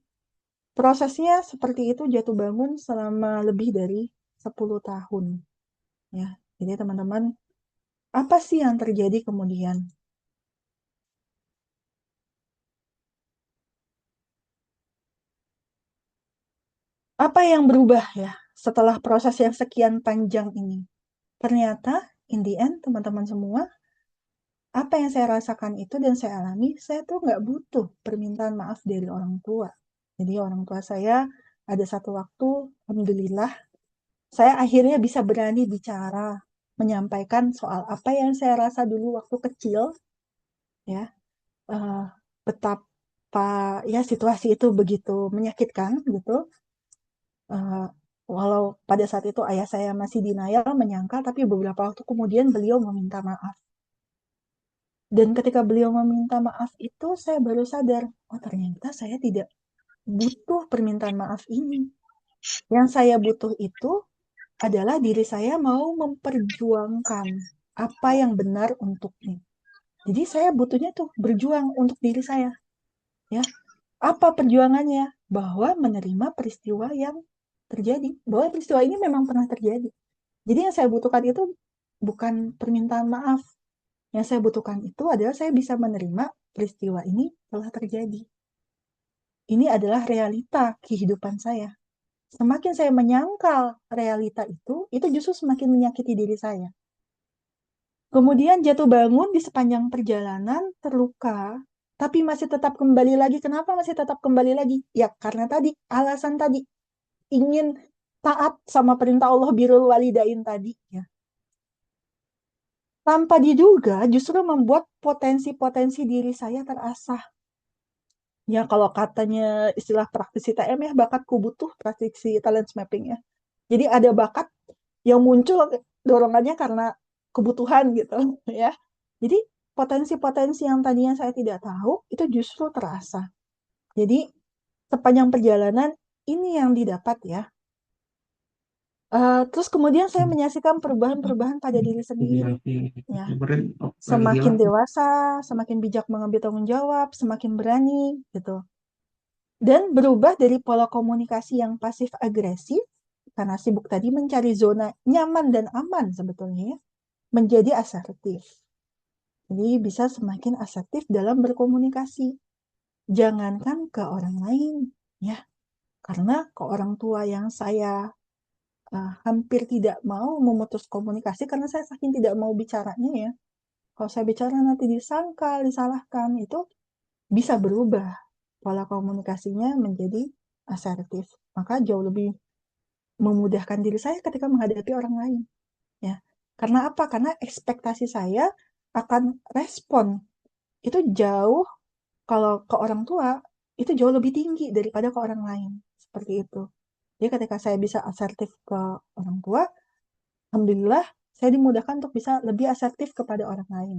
prosesnya seperti itu jatuh bangun selama lebih dari 10 tahun. Ya, jadi teman-teman, apa sih yang terjadi kemudian? Apa yang berubah ya setelah proses yang sekian panjang ini? Ternyata, in the end, teman-teman semua, apa yang saya rasakan itu dan saya alami, saya tuh nggak butuh permintaan maaf dari orang tua. Jadi orang tua saya ada satu waktu, alhamdulillah, saya akhirnya bisa berani bicara, menyampaikan soal apa yang saya rasa dulu waktu kecil, ya, eh, betapa ya situasi itu begitu menyakitkan gitu. Eh, Walau pada saat itu ayah saya masih denial, menyangkal, tapi beberapa waktu kemudian beliau meminta maaf. Dan ketika beliau meminta maaf itu, saya baru sadar, oh ternyata saya tidak butuh permintaan maaf ini. Yang saya butuh itu adalah diri saya mau memperjuangkan apa yang benar untuknya. Jadi saya butuhnya tuh berjuang untuk diri saya, ya. Apa perjuangannya? Bahwa menerima peristiwa yang terjadi, bahwa peristiwa ini memang pernah terjadi. Jadi yang saya butuhkan itu bukan permintaan maaf. Yang saya butuhkan itu adalah saya bisa menerima peristiwa ini telah terjadi. Ini adalah realita kehidupan saya. Semakin saya menyangkal realita itu justru semakin menyakiti diri saya. Kemudian jatuh bangun di sepanjang perjalanan, terluka, tapi masih tetap kembali lagi. Kenapa masih tetap kembali lagi? Ya, karena tadi, alasan tadi, ingin taat sama perintah Allah birrul walidain tadi. Ya. Tanpa diduga, justru membuat potensi-potensi diri saya terasah. Ya, kalau katanya istilah praktisi TM ya, bakatku butuh praktisi talent mapping ya. Jadi ada bakat yang muncul dorongannya karena kebutuhan gitu ya. Jadi potensi-potensi yang tadinya saya tidak tahu itu justru terasa. Jadi sepanjang perjalanan ini yang didapat ya. Terus kemudian saya menyaksikan perubahan-perubahan pada diri sendiri. Ya, semakin dewasa, semakin bijak mengambil tanggung jawab, semakin berani gitu. Dan berubah dari pola komunikasi yang pasif agresif karena sibuk tadi mencari zona nyaman dan aman sebetulnya ya, menjadi asertif. Jadi bisa semakin asertif dalam berkomunikasi. Jangankan ke orang lain, ya. Karena ke orang tua yang saya hampir tidak mau memutus komunikasi karena saya saking tidak mau bicaranya ya. Kalau saya bicara nanti disangkal, disalahkan, itu bisa berubah pola komunikasinya menjadi asertif. Maka jauh lebih memudahkan diri saya ketika menghadapi orang lain, ya. Karena apa? Karena ekspektasi saya akan respon itu jauh kalau ke orang tua itu jauh lebih tinggi daripada ke orang lain. Seperti itu. Jadi ketika saya bisa asertif ke orang tua, alhamdulillah saya dimudahkan untuk bisa lebih asertif kepada orang lain.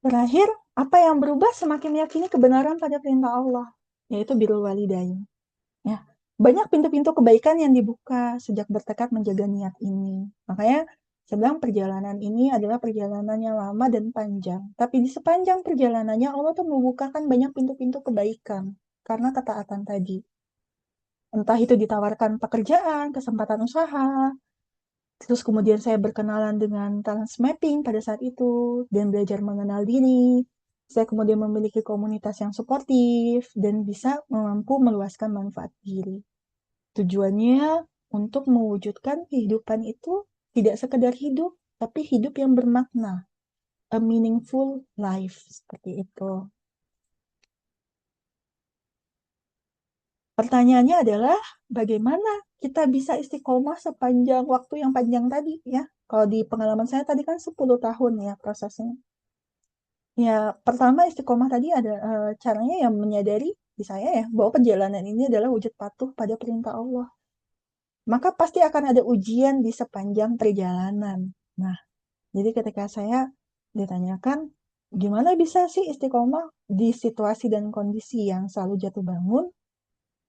Terakhir, apa yang berubah semakin meyakini kebenaran pada perintah Allah, yaitu birrul walidain. Ya, banyak pintu-pintu kebaikan yang dibuka sejak bertekad menjaga niat ini. Makanya saya bilang perjalanan ini adalah perjalanan yang lama dan panjang. Tapi di sepanjang perjalanannya Allah tuh membukakan banyak pintu-pintu kebaikan karena ketaatan tadi. Entah itu ditawarkan pekerjaan, kesempatan usaha, terus kemudian saya berkenalan dengan talent mapping pada saat itu dan belajar mengenal diri. Saya kemudian memiliki komunitas yang suportif dan bisa mampu meluaskan manfaat diri. Tujuannya untuk mewujudkan kehidupan itu tidak sekedar hidup, tapi hidup yang bermakna, a meaningful life, seperti itu. Pertanyaannya adalah bagaimana kita bisa istiqomah sepanjang waktu yang panjang tadi ya. Kalau di pengalaman saya tadi kan 10 tahun ya prosesnya. Ya, pertama istiqomah tadi ada caranya yang menyadari di saya ya bahwa perjalanan ini adalah wujud patuh pada perintah Allah. Maka pasti akan ada ujian di sepanjang perjalanan. Nah, jadi ketika saya ditanyakan gimana bisa sih istiqomah di situasi dan kondisi yang selalu jatuh bangun,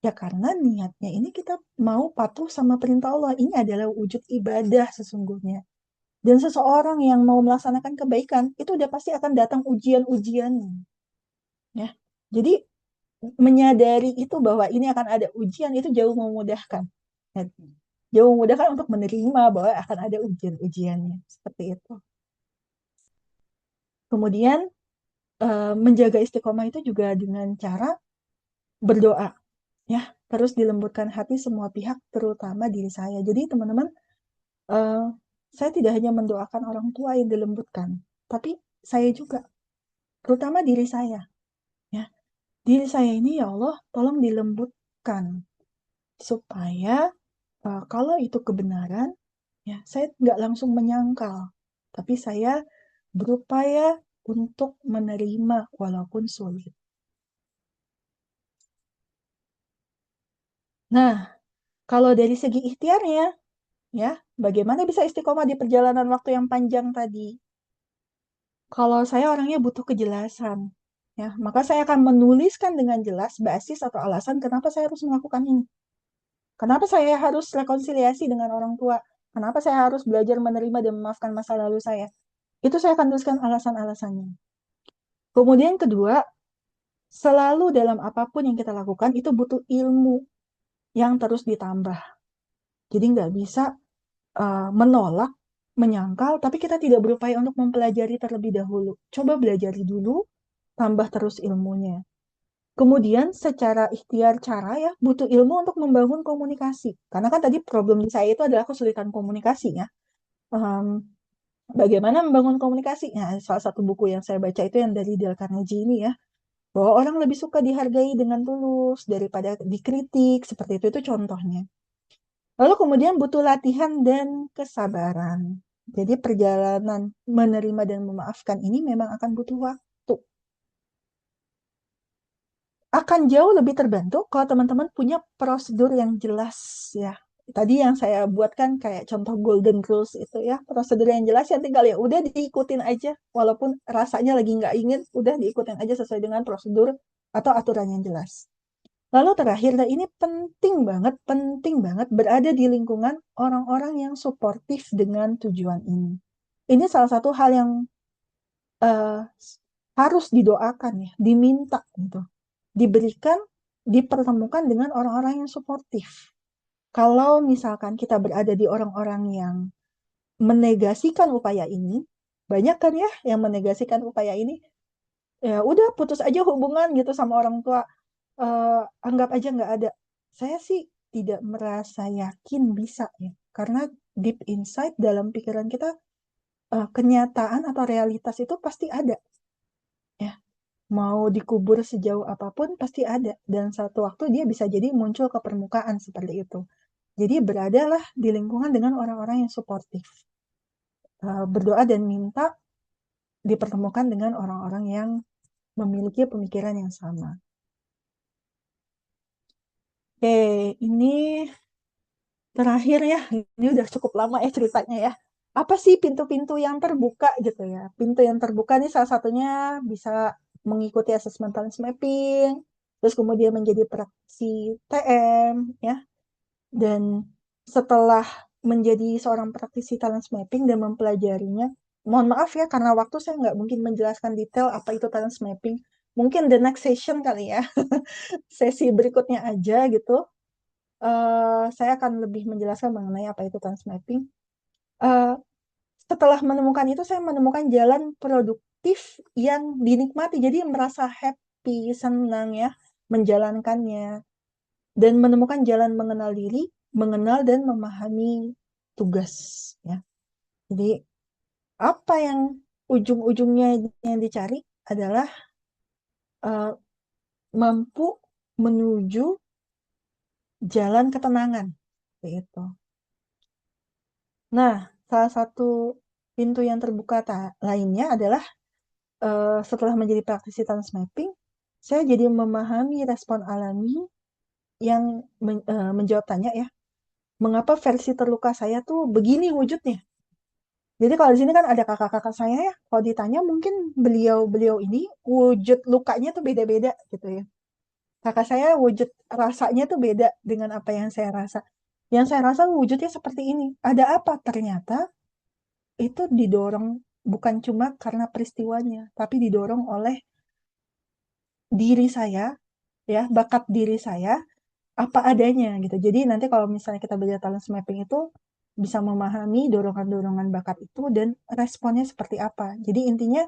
ya karena niatnya ini kita mau patuh sama perintah Allah. Ini adalah wujud ibadah sesungguhnya. Dan seseorang yang mau melaksanakan kebaikan, itu udah pasti akan datang ujian-ujian. Ya. Jadi menyadari itu bahwa ini akan ada ujian, itu jauh memudahkan. Ya, jauh memudahkan untuk menerima bahwa akan ada ujian-ujiannya. Seperti itu. Kemudian menjaga istiqomah itu juga dengan cara berdoa. Ya, terus dilembutkan hati semua pihak, terutama diri saya. Jadi teman-teman, eh, saya tidak hanya mendoakan orang tua yang dilembutkan, tapi saya juga, terutama diri saya. Ya, diri saya ini ya Allah, tolong dilembutkan supaya kalau itu kebenaran, ya saya nggak langsung menyangkal, tapi saya berupaya untuk menerima walaupun sulit. Nah, kalau dari segi ikhtiarnya, ya, bagaimana bisa istiqomah di perjalanan waktu yang panjang tadi? Kalau saya orangnya butuh kejelasan, ya, maka saya akan menuliskan dengan jelas basis atau alasan kenapa saya harus melakukan ini. Kenapa saya harus rekonsiliasi dengan orang tua? Kenapa saya harus belajar menerima dan memaafkan masa lalu saya? Itu saya akan tuliskan alasan-alasannya. Kemudian kedua, selalu dalam apapun yang kita lakukan itu butuh ilmu yang terus ditambah. Jadi nggak bisa menolak, menyangkal, tapi kita tidak berupaya untuk mempelajari terlebih dahulu. Coba belajari dulu, tambah terus ilmunya. Kemudian secara ikhtiar cara ya, butuh ilmu untuk membangun komunikasi. Karena kan tadi problem di saya itu adalah kesulitan komunikasi ya. Bagaimana membangun komunikasi? Nah, salah satu buku yang saya baca itu yang dari Dale Carnegie ini ya, bahwa orang lebih suka dihargai dengan tulus daripada dikritik, seperti itu contohnya. Lalu kemudian butuh latihan dan kesabaran. Jadi perjalanan menerima dan memaafkan ini memang akan butuh waktu. Akan jauh lebih terbantu kalau teman-teman punya prosedur yang jelas ya. Tadi yang saya buatkan kayak contoh golden rules itu ya, prosedur yang jelas yang tinggal ya udah diikutin aja, walaupun rasanya lagi nggak ingin, udah diikutin aja sesuai dengan prosedur atau aturan yang jelas. Lalu terakhir, dan ini penting banget berada di lingkungan orang-orang yang suportif dengan tujuan ini. Ini salah satu hal yang eh, harus didoakan ya, diminta gitu, diberikan, dipertemukan dengan orang-orang yang suportif. Kalau misalkan kita berada di orang-orang yang menegasikan upaya ini, banyak kan ya yang menegasikan upaya ini, ya udah putus aja hubungan gitu sama orang tua, anggap aja nggak ada. Saya sih tidak merasa yakin bisa ya, karena deep inside dalam pikiran kita kenyataan atau realitas itu pasti ada ya. Mau dikubur sejauh apapun pasti ada, dan satu waktu dia bisa jadi muncul ke permukaan seperti itu. Jadi beradalah di lingkungan dengan orang-orang yang suportif. Berdoa dan minta dipertemukan dengan orang-orang yang memiliki pemikiran yang sama. Oke, ini terakhir ya, ini udah cukup lama ya ceritanya ya. Apa sih pintu-pintu yang terbuka gitu ya? Pintu yang terbuka nih salah satunya bisa mengikuti assessment talent mapping, terus kemudian menjadi praktisi TM ya. Dan setelah menjadi seorang praktisi talent mapping dan mempelajarinya, mohon maaf ya karena waktu saya nggak mungkin menjelaskan detail apa itu talent mapping. Mungkin the next session kali ya, sesi berikutnya aja gitu. saya akan lebih menjelaskan mengenai apa itu transmapping. Eh, Setelah menemukan itu, saya menemukan jalan produktif yang dinikmati. Jadi merasa happy, senang ya, menjalankannya. Dan menemukan jalan mengenal diri, mengenal dan memahami tugas. Ya. Jadi apa yang ujung-ujungnya yang dicari adalah eh, mampu menuju jalan ketenangan. Gitu. Nah, salah satu pintu yang terbuka lainnya adalah setelah menjadi praktisi trans mapping, saya jadi memahami respon alami yang menjawab tanya ya, mengapa versi terluka saya tuh begini wujudnya. Jadi kalau di sini kan ada kakak-kakak saya ya, kalau ditanya mungkin beliau-beliau ini wujud lukanya tuh beda-beda gitu ya. Kakak saya wujud rasanya tuh beda dengan apa yang saya rasa. Yang saya rasa wujudnya seperti ini. Ada apa? Ternyata itu didorong bukan cuma karena peristiwanya, tapi didorong oleh diri saya, ya, bakat diri saya apa adanya gitu. Jadi nanti kalau misalnya kita belajar talent mapping itu bisa memahami dorongan-dorongan bakat itu dan responnya seperti apa. Jadi intinya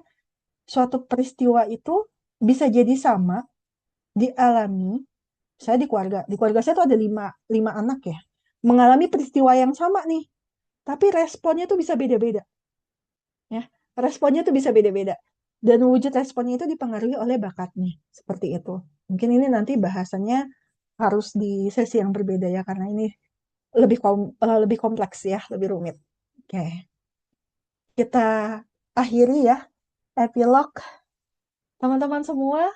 suatu peristiwa itu bisa jadi sama dialami. Saya di keluarga saya tuh ada lima anak ya, mengalami peristiwa yang sama nih, tapi responnya tuh bisa beda-beda, ya. Responnya tuh bisa beda-beda. Dan wujud responnya itu dipengaruhi oleh bakatnya, seperti itu. Mungkin ini nanti bahasannya harus di sesi yang berbeda ya, karena ini lebih kompleks ya, lebih rumit. Oke, kita akhiri ya epilog. Teman-teman semua,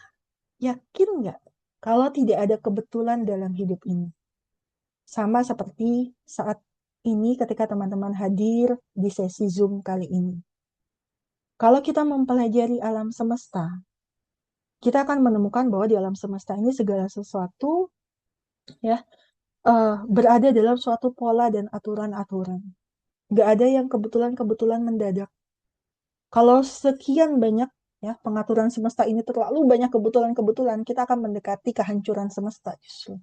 yakin nggak kalau tidak ada kebetulan dalam hidup ini? Sama seperti saat ini ketika teman-teman hadir di sesi Zoom kali ini. Kalau kita mempelajari alam semesta, kita akan menemukan bahwa di alam semesta ini segala sesuatu ya berada dalam suatu pola dan aturan-aturan. Nggak ada yang kebetulan-kebetulan mendadak. Kalau sekian banyak ya pengaturan semesta ini terlalu banyak kebetulan-kebetulan, kita akan mendekati kehancuran semesta justru.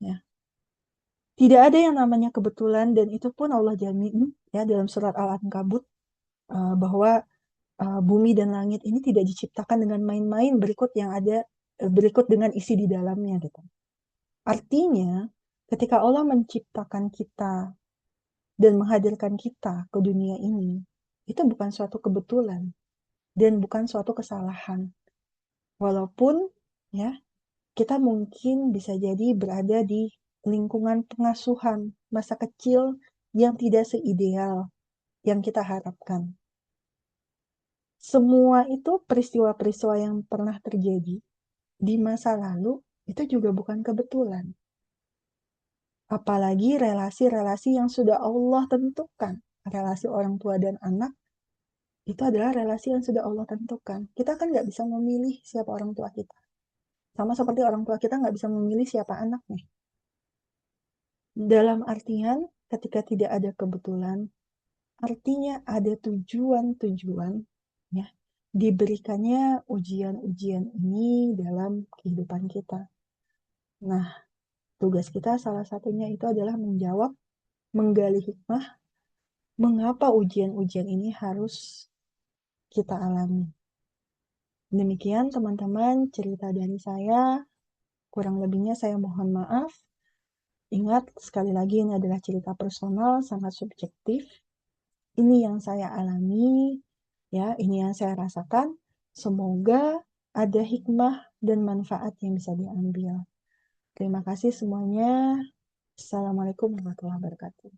Ya. Tidak ada yang namanya kebetulan dan itu pun Allah jamin ya dalam surat Al-Ankabut bahwa bumi dan langit ini tidak diciptakan dengan main-main berikut dengan isi di dalamnya gitu. Artinya, ketika Allah menciptakan kita dan menghadirkan kita ke dunia ini, itu bukan suatu kebetulan dan bukan suatu kesalahan. Walaupun ya kita mungkin bisa jadi berada di lingkungan pengasuhan masa kecil yang tidak seideal yang kita harapkan. Semua itu peristiwa-peristiwa yang pernah terjadi di masa lalu itu juga bukan kebetulan. Apalagi relasi-relasi yang sudah Allah tentukan. Relasi orang tua dan anak itu adalah relasi yang sudah Allah tentukan. Kita kan nggak bisa memilih siapa orang tua kita. Sama seperti orang tua kita nggak bisa memilih siapa anaknya. Dalam artian, ketika tidak ada kebetulan, artinya ada tujuan-tujuan ya diberikannya ujian-ujian ini dalam kehidupan kita. Nah, tugas kita salah satunya itu adalah menggali hikmah, mengapa ujian-ujian ini harus kita alami. Demikian teman-teman cerita dari saya, kurang lebihnya saya mohon maaf. Ingat, sekali lagi ini adalah cerita personal, sangat subjektif. Ini yang saya alami, ya, ini yang saya rasakan. Semoga ada hikmah dan manfaat yang bisa diambil. Terima kasih semuanya. Assalamualaikum warahmatullahi wabarakatuh.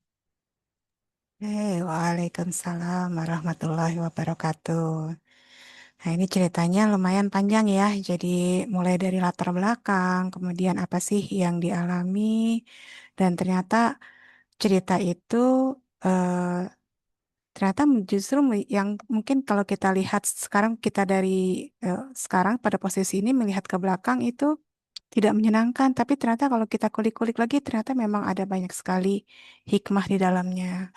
Waalaikumsalam warahmatullahi wabarakatuh. Nah, ini ceritanya lumayan panjang ya. Jadi mulai dari latar belakang, kemudian apa sih yang dialami, dan ternyata cerita itu eh, ternyata justru yang mungkin kalau kita lihat sekarang kita dari sekarang pada posisi ini melihat ke belakang itu tidak menyenangkan, tapi ternyata kalau kita kulik-kulik lagi ternyata memang ada banyak sekali hikmah di dalamnya.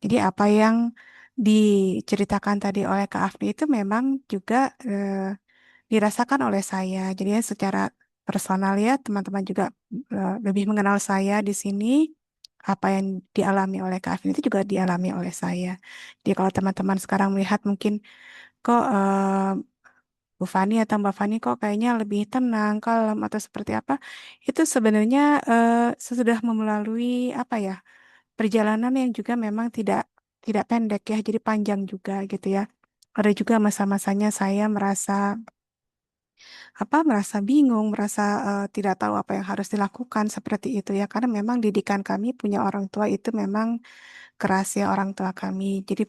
Jadi apa yang diceritakan tadi oleh Kak Afni itu memang juga dirasakan oleh saya. Jadi secara personal ya, teman-teman juga lebih mengenal saya di sini. Apa yang dialami oleh Kak Afin itu juga dialami oleh saya. Jadi kalau teman-teman sekarang melihat mungkin kok Bu Fani atau Mbak Fani kok kayaknya lebih tenang, kalem atau seperti apa, itu sebenarnya sesudah melalui apa ya, perjalanan yang juga memang tidak tidak pendek ya, jadi panjang juga gitu ya. Ada juga masa-masanya saya merasa merasa bingung, merasa tidak tahu apa yang harus dilakukan seperti itu ya, karena memang didikan kami punya orang tua itu memang keras ya orang tua kami. Jadi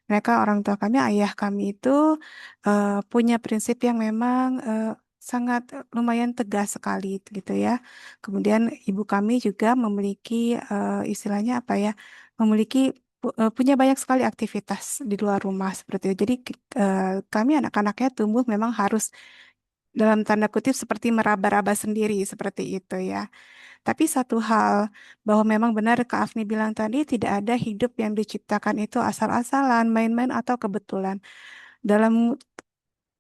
mereka orang tua kami, ayah kami itu punya prinsip yang memang sangat lumayan tegas sekali gitu ya. Kemudian ibu kami juga memiliki istilahnya apa ya, memiliki punya banyak sekali aktivitas di luar rumah seperti itu. Jadi kami anak-anaknya tumbuh memang harus dalam tanda kutip seperti meraba-raba sendiri seperti itu ya. Tapi satu hal bahwa memang benar Kak Afni bilang tadi tidak ada hidup yang diciptakan itu asal-asalan, main-main atau kebetulan. Dalam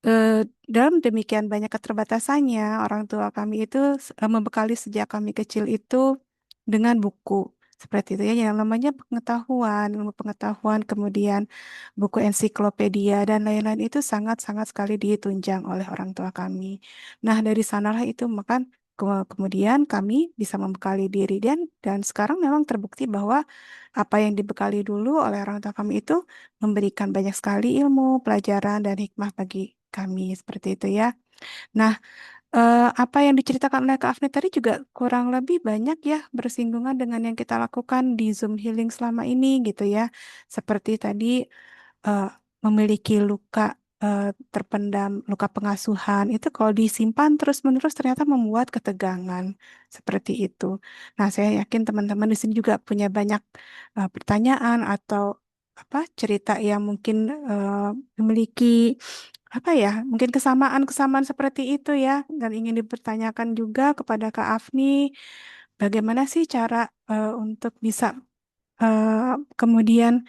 eh, dalam demikian banyak keterbatasannya, orang tua kami itu membekali sejak kami kecil itu dengan buku. Seperti itu ya, yang namanya pengetahuan, ilmu pengetahuan, kemudian buku ensiklopedia dan lain-lain itu sangat-sangat sekali ditunjang oleh orang tua kami. Nah, dari sanalah itu maka kemudian kami bisa membekali diri dan sekarang memang terbukti bahwa apa yang dibekali dulu oleh orang tua kami itu memberikan banyak sekali ilmu, pelajaran dan hikmah bagi kami seperti itu ya. Nah, apa yang diceritakan oleh Kak Afni tadi juga kurang lebih banyak ya bersinggungan dengan yang kita lakukan di Zoom Healing selama ini gitu ya. Seperti tadi eh, memiliki luka terpendam, luka pengasuhan itu kalau disimpan terus-menerus ternyata membuat ketegangan seperti itu. Nah, saya yakin teman-teman di sini juga punya banyak pertanyaan atau cerita yang mungkin memiliki mungkin kesamaan-kesamaan seperti itu ya, dan ingin dipertanyakan juga kepada Kak Afni, bagaimana sih cara untuk bisa eh, kemudian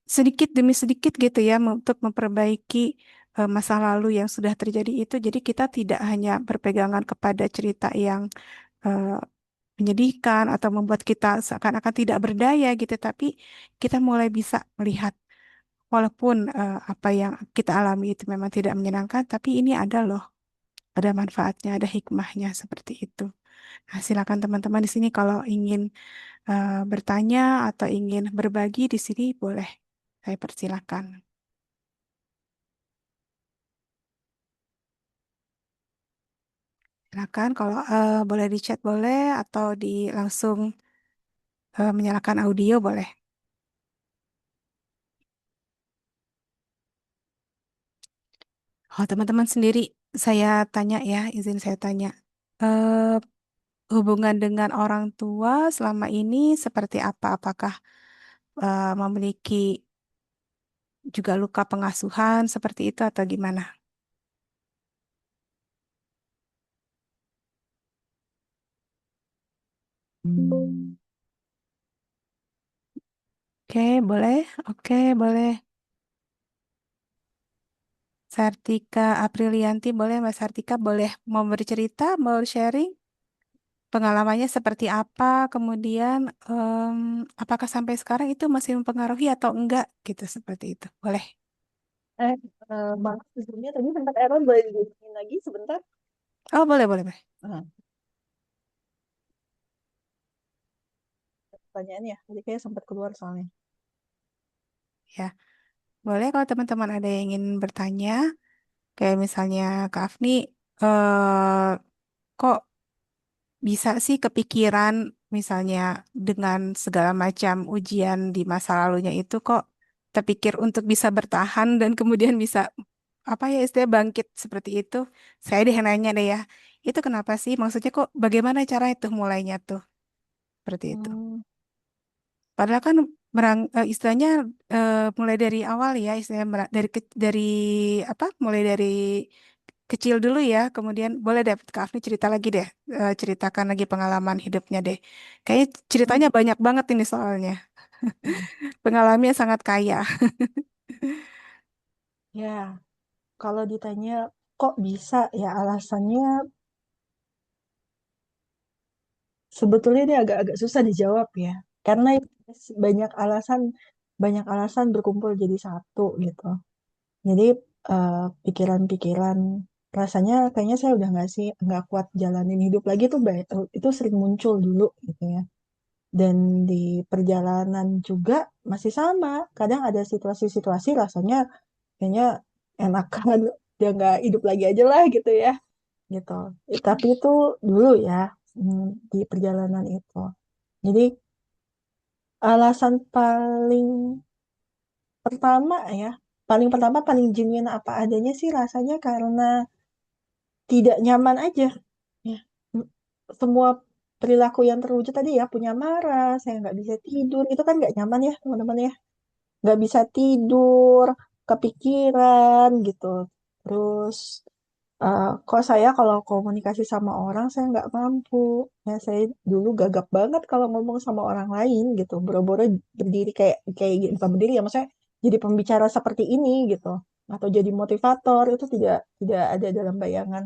sedikit demi sedikit gitu ya untuk memperbaiki masa lalu yang sudah terjadi itu. Jadi kita tidak hanya berpegangan kepada cerita yang eh, menyedihkan atau membuat kita seakan-akan tidak berdaya gitu, tapi kita mulai bisa melihat walaupun apa yang kita alami itu memang tidak menyenangkan, tapi ini ada loh, ada manfaatnya, ada hikmahnya seperti itu. Nah, silakan teman-teman di sini kalau ingin bertanya atau ingin berbagi di sini boleh, saya persilakan. Silakan kalau boleh di chat boleh atau di langsung menyalakan audio boleh. Oh, teman-teman sendiri, saya tanya ya, izin saya tanya. Eh, Hubungan dengan orang tua selama ini seperti apa? Apakah memiliki juga luka pengasuhan seperti itu atau gimana? Oke, boleh. Oke, boleh. Sartika Aprilianti, boleh Mbak Sartika, boleh mau bercerita, mau sharing pengalamannya seperti apa, kemudian apakah sampai sekarang itu masih mempengaruhi atau enggak gitu seperti itu. Boleh. Eh, Maaf sebelumnya tadi sempat error, boleh diulangi lagi sebentar? Oh, boleh, boleh, boleh. Nah, pertanyaannya, tadi kayak sempat keluar soalnya. Ya, boleh kalau teman-teman ada yang ingin bertanya, kayak misalnya Kak Afni, eh kok bisa sih kepikiran misalnya dengan segala macam ujian di masa lalunya itu kok terpikir untuk bisa bertahan dan kemudian bisa apa ya istilah bangkit seperti itu. Saya deh yang nanya deh ya. Itu kenapa sih? Maksudnya kok bagaimana cara itu mulainya tuh? Seperti itu. Hmm, Padahal kan istilahnya mulai dari awal ya, istilahnya dari apa? Mulai dari kecil dulu ya. Kemudian boleh deh Kak Afni cerita lagi deh, ceritakan lagi pengalaman hidupnya deh. Kayaknya ceritanya banyak banget ini soalnya. hmm. Pengalamannya sangat kaya. Ya, kalau ditanya kok bisa ya alasannya Sebetulnya ini agak-agak susah dijawab ya, karena banyak alasan, banyak alasan berkumpul jadi satu gitu. Jadi pikiran-pikiran rasanya kayaknya saya udah nggak kuat jalanin hidup lagi tuh itu sering muncul dulu gitu ya. Dan di perjalanan juga masih sama. Kadang ada situasi-situasi rasanya kayaknya enakan dia nggak hidup lagi aja lah gitu ya. Gitu. Tapi itu dulu ya, di perjalanan itu. Jadi alasan pertama ya, paling pertama paling genuine apa adanya sih rasanya karena tidak nyaman aja. Ya. M- Semua perilaku yang terwujud tadi ya, punya marah, saya nggak bisa tidur, itu kan nggak nyaman ya teman-teman ya. Nggak bisa tidur, kepikiran gitu. Terus kok saya kalau komunikasi sama orang saya nggak mampu. Ya saya dulu gagap banget kalau ngomong sama orang lain gitu. Boro-boro berdiri kayak kayak gitu, bukan berdiri ya, maksudnya jadi pembicara seperti ini gitu. Atau jadi motivator itu tidak tidak ada dalam bayangan.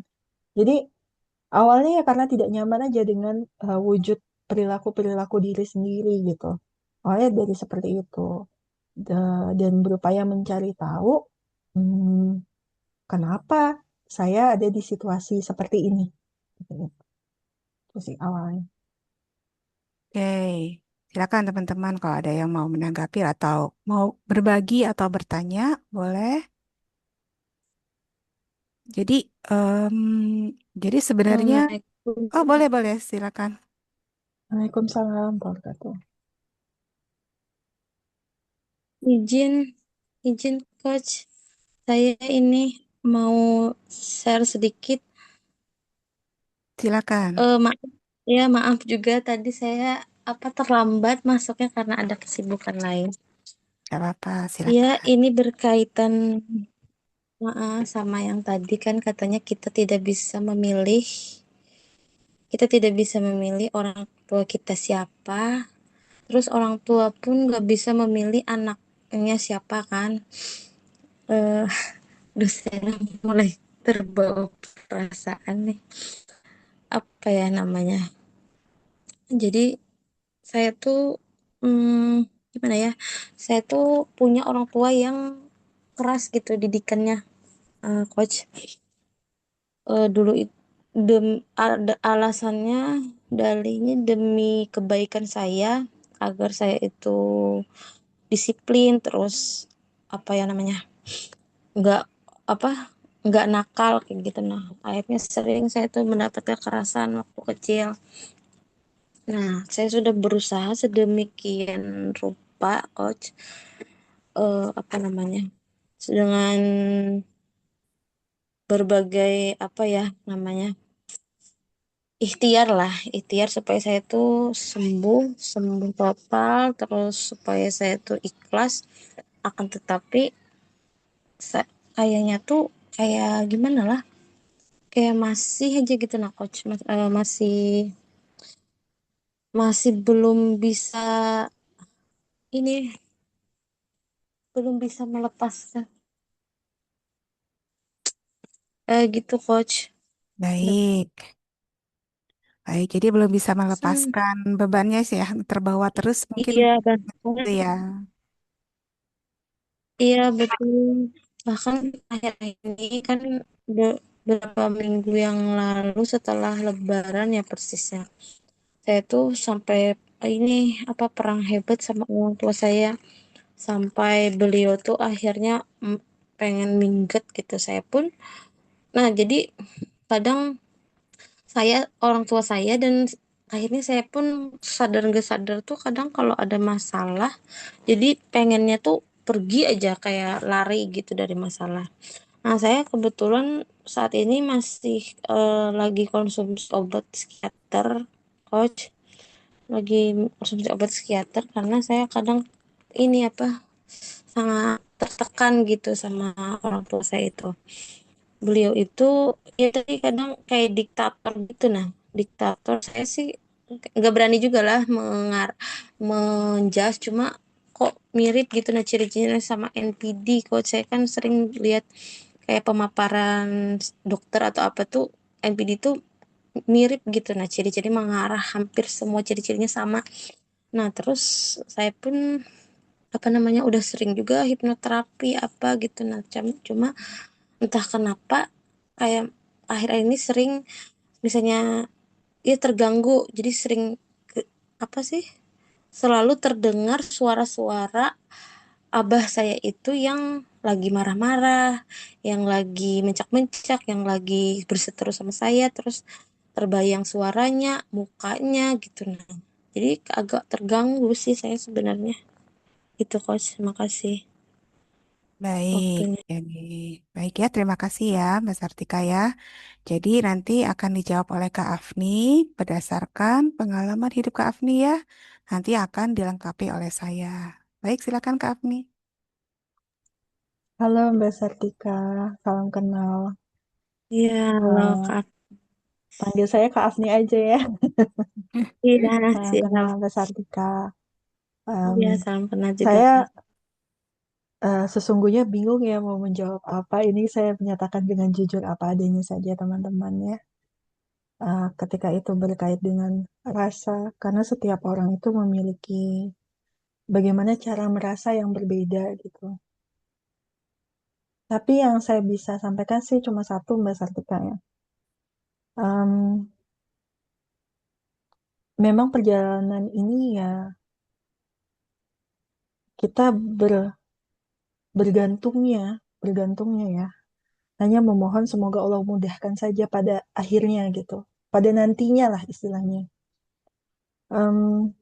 Jadi awalnya ya karena tidak nyaman aja dengan wujud perilaku-perilaku diri sendiri gitu. Awalnya dari seperti itu. Dan berupaya mencari tahu kenapa saya ada di situasi seperti ini. Gitu. Itu sih awalnya. Oke, silakan teman-teman kalau ada yang mau menanggapi atau mau berbagi atau bertanya, boleh. Jadi, em, jadi sebenarnya, oh Assalamualaikum. boleh boleh, silakan. Waalaikumsalam warahmatullahi wabarakatuh. Izin, izin coach. Saya ini mau share sedikit. Silakan. Maaf, ya maaf juga tadi saya terlambat masuknya karena ada kesibukan lain. Gak apa-apa, Ya, silakan. ini berkaitan sama yang tadi kan katanya kita tidak bisa memilih orang tua kita siapa. Terus orang tua pun nggak bisa memilih anaknya siapa kan. Eh, Dosen mulai terbawa perasaan nih. Apa ya namanya? Jadi saya tuh gimana ya? Saya tuh punya orang tua yang keras gitu didikannya, coach. Dulu itu ada alasannya dalihnya demi kebaikan saya agar saya itu disiplin terus apa ya namanya? Nggak apa nggak nakal kayak gitu nah akhirnya sering saya tuh mendapat kekerasan waktu kecil. Nah saya sudah berusaha sedemikian rupa coach, apa namanya, dengan berbagai apa ya namanya, ikhtiar supaya saya tuh sembuh sembuh total terus supaya saya tuh ikhlas, akan tetapi kayaknya tuh kayak gimana lah, kayak masih aja gitu nah coach, masih masih ini belum bisa melepaskan, gitu coach. Baik. Baik, jadi belum bisa Hmm, melepaskan bebannya sih ya, terbawa terus mungkin iya itu banget, ya. iya betul. Bahkan akhir ini kan beberapa minggu yang lalu setelah Lebaran ya persisnya, saya tuh sampai ini perang hebat sama orang tua saya sampai beliau tuh akhirnya pengen minggat gitu. Saya pun, nah jadi kadang orang tua saya dan akhirnya saya pun sadar nggak sadar tuh kadang kalau ada masalah jadi pengennya tuh pergi aja kayak lari gitu dari masalah. Nah saya kebetulan saat ini masih lagi konsumsi obat psikiater coach, lagi konsumsi obat psikiater karena saya kadang ini sangat tertekan gitu sama orang tua saya itu. Beliau itu ya tadi kadang kayak diktator gitu nah. Diktator saya sih nggak berani juga lah menjas, cuma kok mirip gitu nah ciri-cirinya sama NPD. Kok saya kan sering lihat kayak pemaparan dokter atau apa tuh NPD tuh mirip gitu. Nah, ciri-ciri mengarah hampir semua ciri-cirinya sama. Nah, terus saya pun apa namanya udah sering juga hipnoterapi apa gitu. Nah, cuma entah kenapa kayak akhir-akhir ini sering misalnya ya terganggu. Jadi sering apa sih? Selalu terdengar suara-suara abah saya itu yang lagi marah-marah, yang lagi mencak-mencak, yang lagi berseteru sama saya, terus terbayang suaranya, mukanya gitu. Nah, jadi agak terganggu sih saya sebenarnya. Itu Coach, terima kasih Baik, waktunya. jadi baik ya. Terima kasih ya, Mbak Sartika ya. Jadi nanti akan dijawab oleh Kak Afni berdasarkan pengalaman hidup Kak Afni ya. Nanti akan dilengkapi oleh saya. Baik, silakan Kak Afni. Halo Mbak Sartika, salam kenal. Iya, halo Eh, Kak. panggil saya Kak Afni aja ya. Iya, Salam kenal siap. Mbak Sartika. Iya, Em, salam kenal juga Kak. saya sesungguhnya bingung ya mau menjawab apa. Ini saya menyatakan dengan jujur apa adanya saja teman-teman ya. Ketika itu berkait dengan rasa, karena setiap orang itu memiliki bagaimana cara merasa yang berbeda gitu. Tapi yang saya bisa sampaikan sih cuma satu Mbak Sartika ya. Em, memang perjalanan ini ya kita bergantungnya, bergantungnya ya. Hanya memohon semoga Allah mudahkan saja pada akhirnya gitu. Pada nantinya lah istilahnya. Em,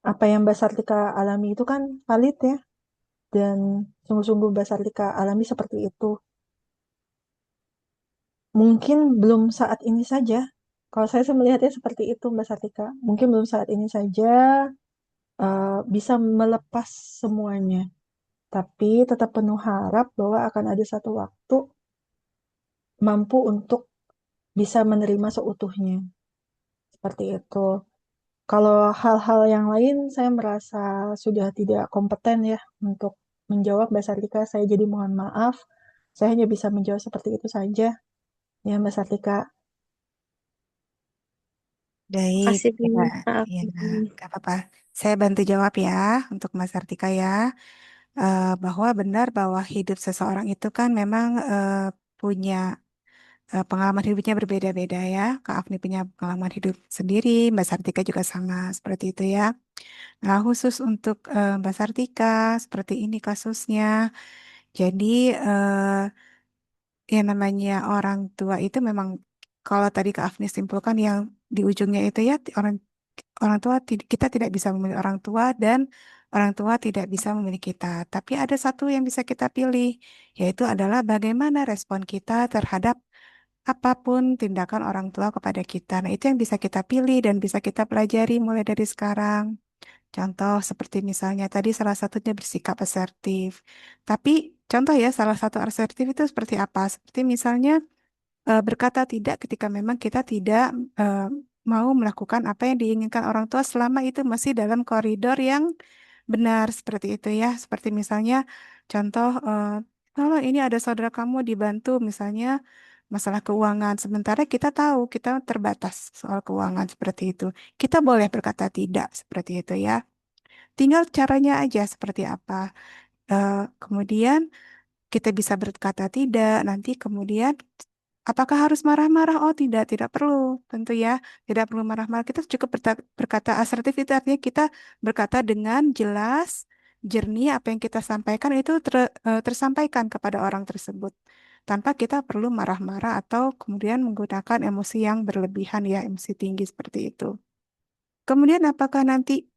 apa yang Mbak Sartika alami itu kan valid ya. Dan sungguh-sungguh Mbak Sartika alami seperti itu. Mungkin belum saat ini saja. Kalau saya sih melihatnya seperti itu Mbak Sartika. Mungkin belum saat ini saja bisa melepas semuanya. Tapi tetap penuh harap bahwa akan ada satu waktu mampu untuk bisa menerima seutuhnya. Seperti itu. Kalau hal-hal yang lain, saya merasa sudah tidak kompeten ya untuk menjawab Mbak Sartika. Saya jadi mohon maaf. Saya hanya bisa menjawab seperti itu saja. Ya, Mbak Sartika. Baik, Makasih ya, banyak Kak. ya, nggak apa-apa. Saya bantu jawab ya untuk Mas Sartika ya. Bahwa benar bahwa hidup seseorang itu kan memang punya pengalaman hidupnya berbeda-beda ya. Kak Afni punya pengalaman hidup sendiri, Mbak Sartika juga sama seperti itu ya. Nah, khusus untuk Mbak Sartika, seperti ini kasusnya. Jadi, yang namanya orang tua itu memang, kalau tadi Kak Afni simpulkan yang di ujungnya itu ya, orang orang tua kita tidak bisa memilih orang tua dan orang tua tidak bisa memilih kita. Tapi ada satu yang bisa kita pilih, yaitu adalah bagaimana respon kita terhadap apapun tindakan orang tua kepada kita. Nah, itu yang bisa kita pilih dan bisa kita pelajari mulai dari sekarang. Contoh seperti misalnya tadi salah satunya bersikap asertif. Tapi contoh ya, salah satu asertif itu seperti apa? Seperti misalnya berkata tidak ketika memang kita tidak eh, mau melakukan apa yang diinginkan orang tua selama itu masih dalam koridor yang benar seperti itu ya. Seperti misalnya contoh kalau ini ada saudara kamu dibantu misalnya masalah keuangan, sementara kita tahu kita terbatas soal keuangan seperti itu. Kita boleh berkata tidak seperti itu ya. Tinggal caranya aja seperti apa. Kemudian kita bisa berkata tidak, nanti kemudian apakah harus marah-marah? Oh tidak, tidak perlu. Tentu ya, tidak perlu marah-marah. Kita cukup berkata asertif itu artinya kita berkata dengan jelas, jernih, apa yang kita sampaikan itu tersampaikan kepada orang tersebut. Tanpa kita perlu marah-marah atau kemudian menggunakan emosi yang berlebihan ya, emosi tinggi seperti itu. Kemudian apakah nanti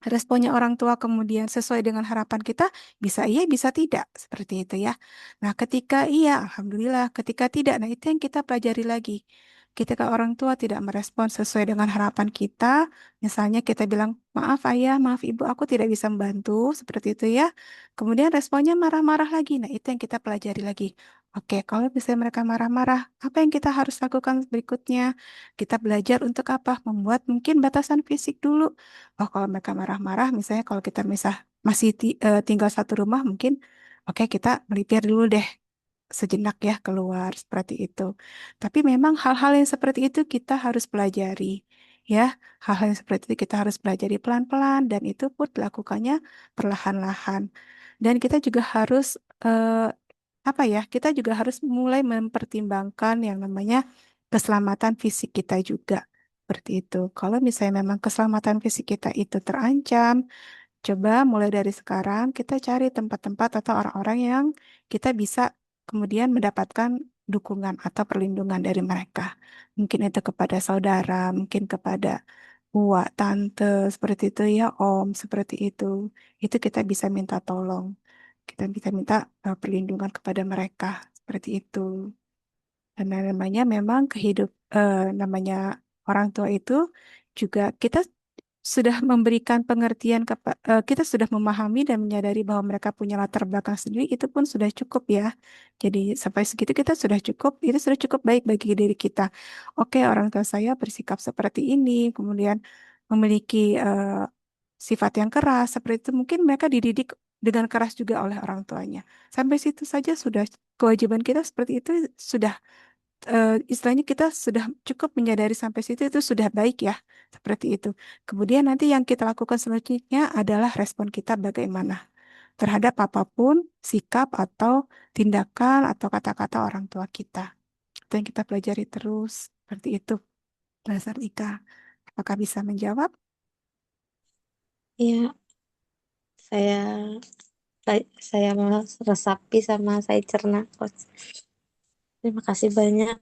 responnya orang tua kemudian sesuai dengan harapan kita, bisa iya, bisa tidak, seperti itu ya. Nah, ketika iya, alhamdulillah. Ketika tidak, nah itu yang kita pelajari lagi. Ketika orang tua tidak merespon sesuai dengan harapan kita, misalnya kita bilang, maaf ayah, maaf ibu, aku tidak bisa membantu, seperti itu ya. Kemudian responnya marah-marah lagi. Nah, itu yang kita pelajari lagi. Oke, kalau misalnya mereka marah-marah, apa yang kita harus lakukan berikutnya? Kita belajar untuk apa? Membuat mungkin batasan fisik dulu. Oh, kalau mereka marah-marah, misalnya kalau kita masih tinggal satu rumah, mungkin oke kita melipir dulu deh. sejenak ya keluar seperti itu. Tapi memang hal-hal yang seperti itu kita harus pelajari ya. Hal-hal yang seperti itu kita harus pelajari pelan-pelan dan itu pun dilakukannya perlahan-lahan. Dan kita juga harus apa ya? Kita juga harus mulai mempertimbangkan yang namanya keselamatan fisik kita juga. Seperti itu. Kalau misalnya memang keselamatan fisik kita itu terancam, coba mulai dari sekarang kita cari tempat-tempat atau orang-orang yang kita bisa kemudian mendapatkan dukungan atau perlindungan dari mereka. Mungkin itu kepada saudara, mungkin kepada uak, tante, seperti itu ya, om, seperti itu. Itu kita bisa minta tolong. Kita bisa minta perlindungan kepada mereka, seperti itu. Karena namanya memang namanya orang tua itu juga kita sudah memberikan pengertian kita sudah memahami dan menyadari bahwa mereka punya latar belakang sendiri itu pun sudah cukup ya. Jadi sampai segitu kita sudah cukup, itu sudah cukup baik bagi diri kita. Oke, orang tua saya bersikap seperti ini, kemudian memiliki sifat yang keras seperti itu. Mungkin mereka dididik dengan keras juga oleh orang tuanya. Sampai situ saja sudah kewajiban kita seperti itu sudah istilahnya kita sudah cukup menyadari sampai situ itu sudah baik ya, seperti itu. Kemudian nanti yang kita lakukan selanjutnya adalah respon kita bagaimana terhadap apapun sikap atau tindakan atau kata-kata orang tua kita. Itu yang kita pelajari terus, seperti itu. Dasar Ika, apakah bisa menjawab? Ya, saya saya mau resapi sama saya cerna, Coach. Terima kasih banyak.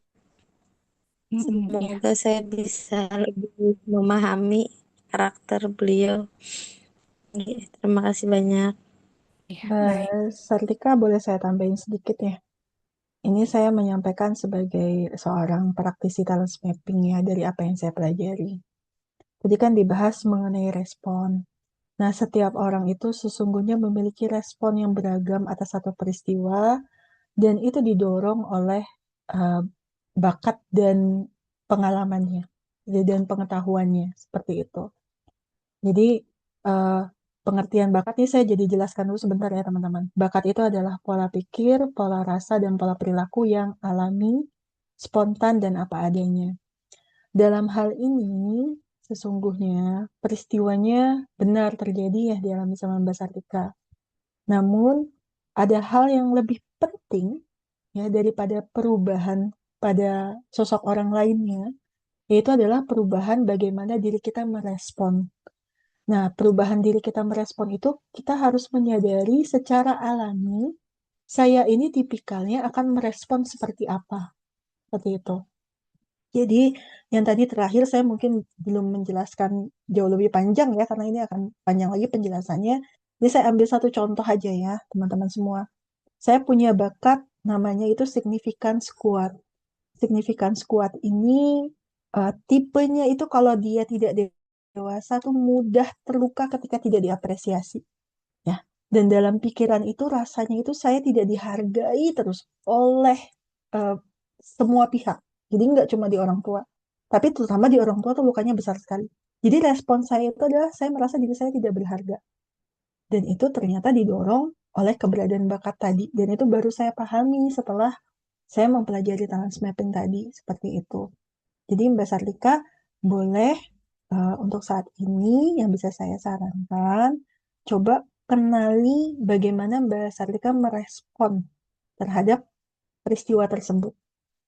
Mm-mm, iya, Semoga saya bisa lebih memahami karakter beliau. Oke, terima kasih banyak. iya, baik. Mbak Sartika, boleh saya tambahin sedikit ya? Ini saya menyampaikan sebagai seorang praktisi talent mapping ya dari apa yang saya pelajari. Tadi kan dibahas mengenai respon. Nah, setiap orang itu sesungguhnya memiliki respon yang beragam atas satu peristiwa dan itu didorong oleh uh, bakat dan pengalamannya dan pengetahuannya seperti itu. Jadi uh, pengertian bakat ini saya jadi jelaskan dulu sebentar ya teman-teman. Bakat itu adalah pola pikir, pola rasa, dan pola perilaku yang alami, spontan, dan apa adanya. Dalam hal ini, sesungguhnya peristiwanya benar terjadi ya di alam sama Mbak Sartika. Namun, ada hal yang lebih penting ya daripada perubahan pada sosok orang lainnya, yaitu adalah perubahan bagaimana diri kita merespon. Nah, perubahan diri kita merespon itu kita harus menyadari secara alami, saya ini tipikalnya akan merespon seperti apa, seperti itu. Jadi, yang tadi terakhir saya mungkin belum menjelaskan jauh lebih panjang ya, karena ini akan panjang lagi penjelasannya. Jadi saya ambil satu contoh aja ya, teman-teman semua. Saya punya bakat namanya itu significance squad. Significance squad ini tipenya itu kalau dia tidak dewasa tuh mudah terluka ketika tidak diapresiasi. Ya, dan dalam pikiran itu rasanya itu saya tidak dihargai terus oleh eh, semua pihak. Jadi nggak cuma di orang tua, tapi terutama di orang tua tuh lukanya besar sekali. Jadi respon saya itu adalah saya merasa diri saya tidak berharga. Dan itu ternyata didorong oleh keberadaan bakat tadi. Dan itu baru saya pahami setelah saya mempelajari talent mapping tadi. Seperti itu. Jadi Mbak Sarlika boleh untuk saat ini yang bisa saya sarankan, coba kenali bagaimana Mbak Sarlika merespon terhadap peristiwa tersebut.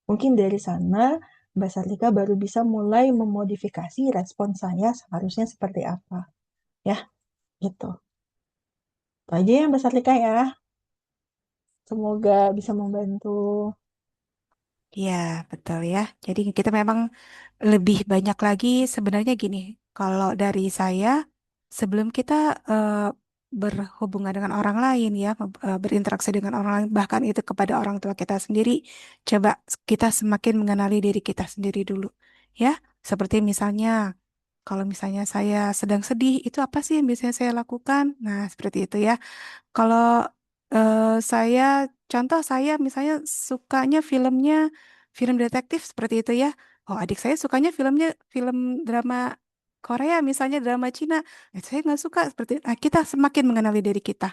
Mungkin dari sana Mbak Sarlika baru bisa mulai memodifikasi respon saya seharusnya seperti apa. Ya, gitu. Itu aja ya Mbak Sarlika ya. Semoga bisa membantu. Iya, betul ya. Jadi kita memang lebih banyak lagi sebenarnya gini, kalau dari saya sebelum kita eh, berhubungan dengan orang lain ya, berinteraksi dengan orang lain bahkan itu kepada orang tua kita sendiri, coba kita semakin mengenali diri kita sendiri dulu ya. Seperti misalnya kalau misalnya saya sedang sedih, itu apa sih yang biasanya saya lakukan? Nah, seperti itu ya. Kalau saya, contoh saya misalnya sukanya film detektif seperti itu ya. Oh, adik saya sukanya film drama Korea, misalnya drama Cina. Saya nggak suka seperti itu. Nah, kita semakin mengenali diri kita.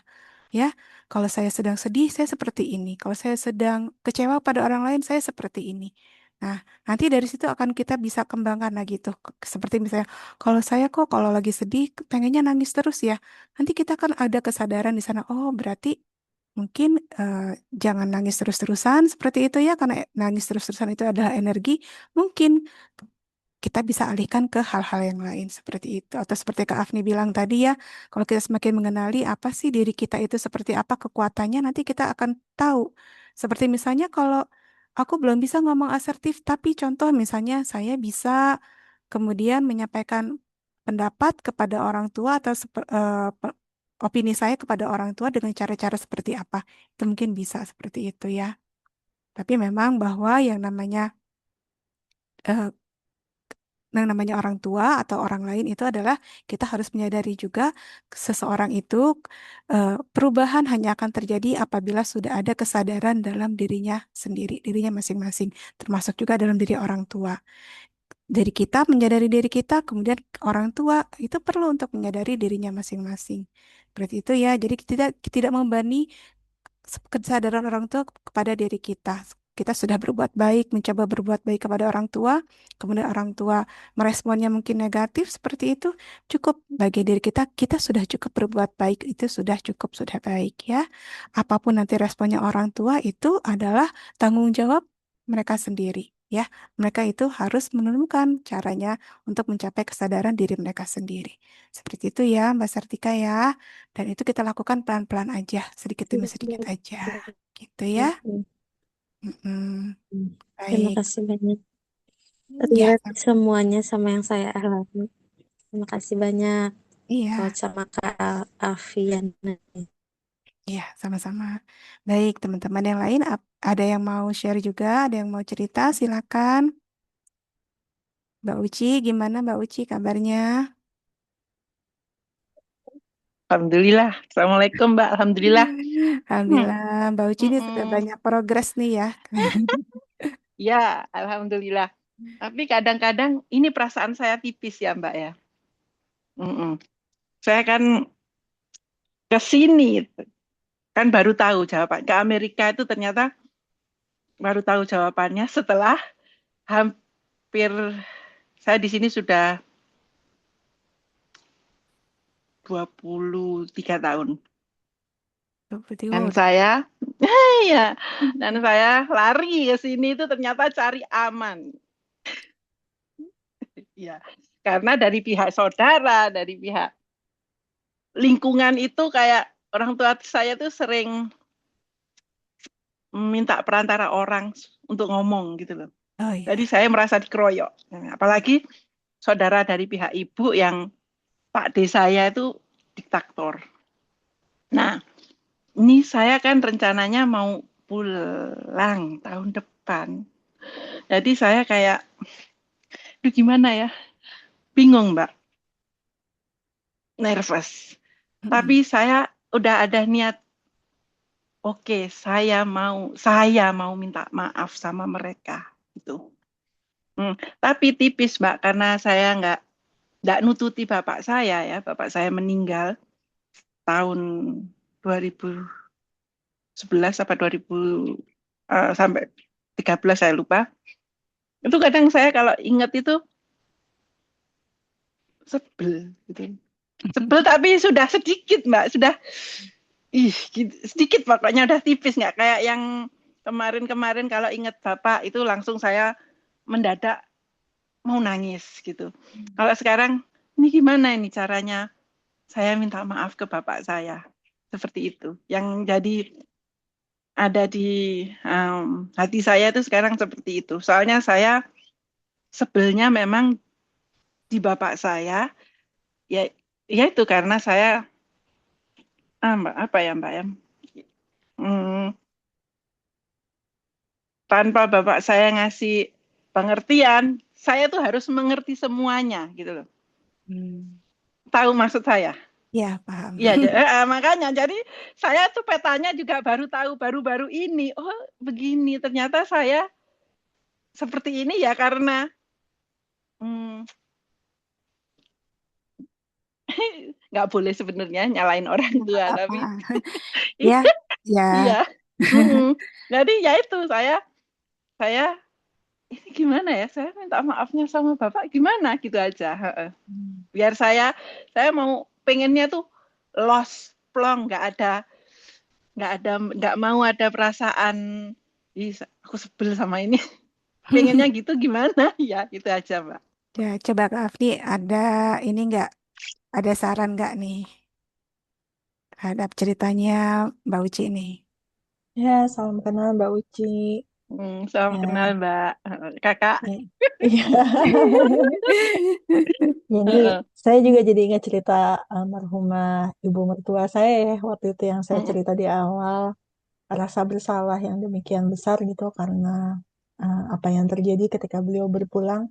Ya, kalau saya sedang sedih, saya seperti ini. Kalau saya sedang kecewa pada orang lain, saya seperti ini. Nah, nanti dari situ akan kita bisa kembangkan lagi tuh. Seperti misalnya, kalau saya kok kalau lagi sedih, pengennya nangis terus ya. Nanti kita kan ada kesadaran di sana. Oh, berarti mungkin jangan nangis terus-terusan seperti itu ya, karena nangis terus-terusan itu adalah energi. Mungkin kita bisa alihkan ke hal-hal yang lain seperti itu. Atau seperti Kak Afni bilang tadi ya, kalau kita semakin mengenali apa sih diri kita itu seperti apa kekuatannya, nanti kita akan tahu. Seperti misalnya kalau aku belum bisa ngomong asertif, tapi contoh misalnya saya bisa kemudian menyampaikan pendapat kepada orang tua atau opini saya kepada orang tua dengan cara-cara seperti apa. Itu mungkin bisa seperti itu ya. Tapi memang bahwa eh, yang namanya orang tua atau orang lain itu adalah kita harus menyadari juga seseorang itu perubahan hanya akan terjadi apabila sudah ada kesadaran dalam dirinya sendiri, dirinya masing-masing, termasuk juga dalam diri orang tua. Dari kita menyadari diri kita, kemudian orang tua itu perlu untuk menyadari dirinya masing-masing. Berarti itu ya, jadi kita tidak membebani kesadaran orang tua kepada diri kita. Kita sudah berbuat baik, mencoba berbuat baik kepada orang tua, kemudian orang tua meresponnya mungkin negatif seperti itu, cukup bagi diri kita, kita sudah cukup berbuat baik, itu sudah cukup, sudah baik ya. Apapun nanti responnya orang tua itu adalah tanggung jawab mereka sendiri. Ya, mereka itu harus menemukan caranya untuk mencapai kesadaran diri mereka sendiri. Seperti itu ya, Mbak Sartika ya. Dan itu kita lakukan pelan-pelan aja, sedikit demi sedikit aja. Gitu ya. Mm-mm. Terima Baik. kasih banyak. Ya, Relate semuanya sama yang saya alami. Terima kasih banyak iya, Coach sama Kak Aviana. iya, sama-sama. Baik, teman-teman yang lain, ada yang mau share juga, ada yang mau cerita, silakan. Mbak Uci, gimana Mbak Uci kabarnya? Alhamdulillah. Assalamualaikum, Mbak. Alhamdulillah. Hmm. Alhamdulillah, Mbak Uci ini sudah Mm-mm. banyak progres nih ya. Ya, alhamdulillah. Tapi kadang-kadang ini perasaan saya tipis ya, Mbak ya. Mm-mm. Saya kan ke sini kan baru tahu jawaban. Ke Amerika itu ternyata baru tahu jawabannya setelah hampir saya di sini sudah 23 tahun. Berarti, Dan oh, saya ya, dan saya lari ke sini itu ternyata cari aman. Ya, karena dari pihak saudara, dari pihak lingkungan itu kayak orang tua saya tuh sering minta perantara orang untuk ngomong gitu loh. oh Jadi ya. saya merasa dikeroyok. Nah, apalagi saudara dari pihak ibu yang Pak D saya itu diktator. Nah, ini saya kan rencananya mau pulang tahun depan. Jadi saya kayak, aduh gimana ya? Bingung, Mbak. Nervous. Mm-mm. Tapi saya udah ada niat, oke, saya mau minta maaf sama mereka gitu. Tapi tipis Mbak, karena saya nggak nututi bapak saya ya. Bapak saya meninggal tahun 2011 apa 2000 sampai 13 saya lupa. Itu kadang saya kalau ingat itu sebel gitu. Sebel tapi sudah sedikit Mbak, sudah sedikit pokoknya udah tipis, nggak kayak yang kemarin-kemarin kalau ingat bapak itu langsung saya mendadak mau nangis gitu. Kalau sekarang ini gimana ini caranya saya minta maaf ke bapak saya seperti itu. Yang jadi ada di hati saya itu sekarang seperti itu. Soalnya saya sebelnya memang di bapak saya ya, ya itu karena saya Mbak, apa ya Mbak ya, Hmm, tanpa bapak saya ngasih pengertian, saya tuh harus mengerti semuanya gitu loh. Hmm. Tahu maksud saya? Ya, paham. Ya, makanya jadi saya tuh petanya juga baru tahu baru-baru ini. Oh, begini. Ternyata saya seperti ini ya karena hmm, nggak boleh sebenarnya nyalain orang tua, tapi Apa? Ya, ya. iya. Mm-mm. Jadi ya itu saya ini gimana ya? Saya minta maafnya sama bapak gimana gitu aja. Heeh. Biar saya mau pengennya tuh lost plong, nggak mau ada perasaan "Ih, aku sebel sama ini." Pengennya gitu gimana? Ya gitu aja, Mbak. Ya, coba Kak Afni, ada ini nggak? Ada saran nggak nih terhadap ceritanya Mbak Uci nih? Ya, salam kenal Mbak Uci. Salam kenal, Ya, Mbak. Kakak. ya. Iya. Ini Heeh. saya juga jadi ingat cerita almarhumah ibu mertua saya ya, waktu itu yang saya Mm, cerita di awal, rasa bersalah yang demikian besar gitu karena apa yang terjadi ketika beliau berpulang.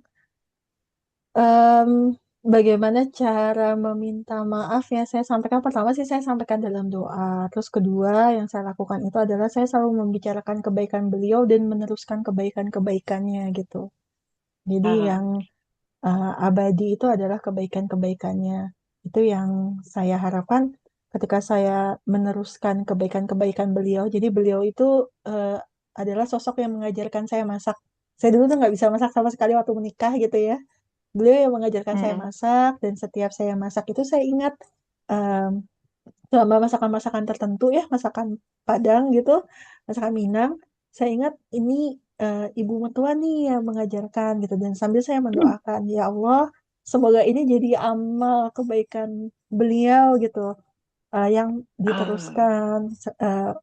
Em, Bagaimana cara meminta maaf ya saya sampaikan, pertama sih saya sampaikan dalam doa. Terus kedua yang saya lakukan itu adalah saya selalu membicarakan kebaikan beliau dan meneruskan kebaikan-kebaikannya gitu. Jadi ah, yang abadi itu adalah kebaikan-kebaikannya. Itu yang saya harapkan ketika saya meneruskan kebaikan-kebaikan beliau. Jadi beliau itu adalah sosok yang mengajarkan saya masak. Saya dulu tuh nggak bisa masak sama sekali waktu menikah gitu ya. Beliau yang mengajarkan saya mm, masak, dan setiap saya masak itu saya ingat em, selama masakan-masakan tertentu ya, masakan Padang gitu, masakan Minang, saya ingat ini ibu mertua nih yang mengajarkan gitu, dan sambil saya mendoakan, ya Allah, semoga ini jadi amal kebaikan beliau gitu, yang ah, diteruskan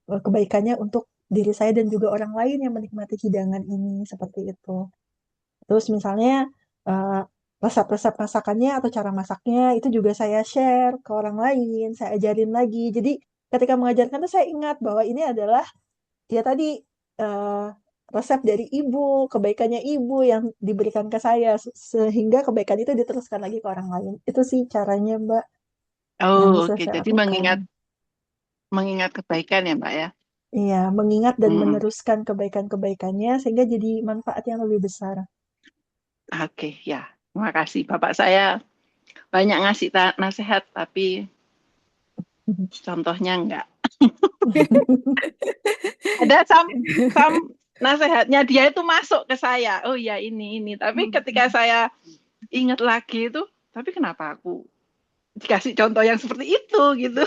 kebaikannya untuk diri saya dan juga orang lain yang menikmati hidangan ini seperti itu. Terus misalnya eh, resep-resep masakannya atau cara masaknya itu juga saya share ke orang lain, saya ajarin lagi. Jadi ketika mengajarkan tuh saya ingat bahwa ini adalah ya tadi eh, resep dari ibu, kebaikannya ibu yang diberikan ke saya sehingga kebaikan itu diteruskan lagi ke orang lain. Itu sih caranya, Mbak, yang oh, bisa oke. saya Jadi lakukan. mengingat kebaikan ya, Mbak ya. Iya, mengingat dan Mm-mm. meneruskan kebaikan-kebaikannya sehingga jadi manfaat yang lebih besar. Oke, ya. Terima kasih. Bapak saya banyak ngasih nasihat, tapi contohnya enggak. Ada sam nasihatnya dia itu masuk ke saya. Oh ya ini. Tapi ketika saya ingat lagi itu, tapi kenapa aku dikasih contoh yang seperti itu gitu?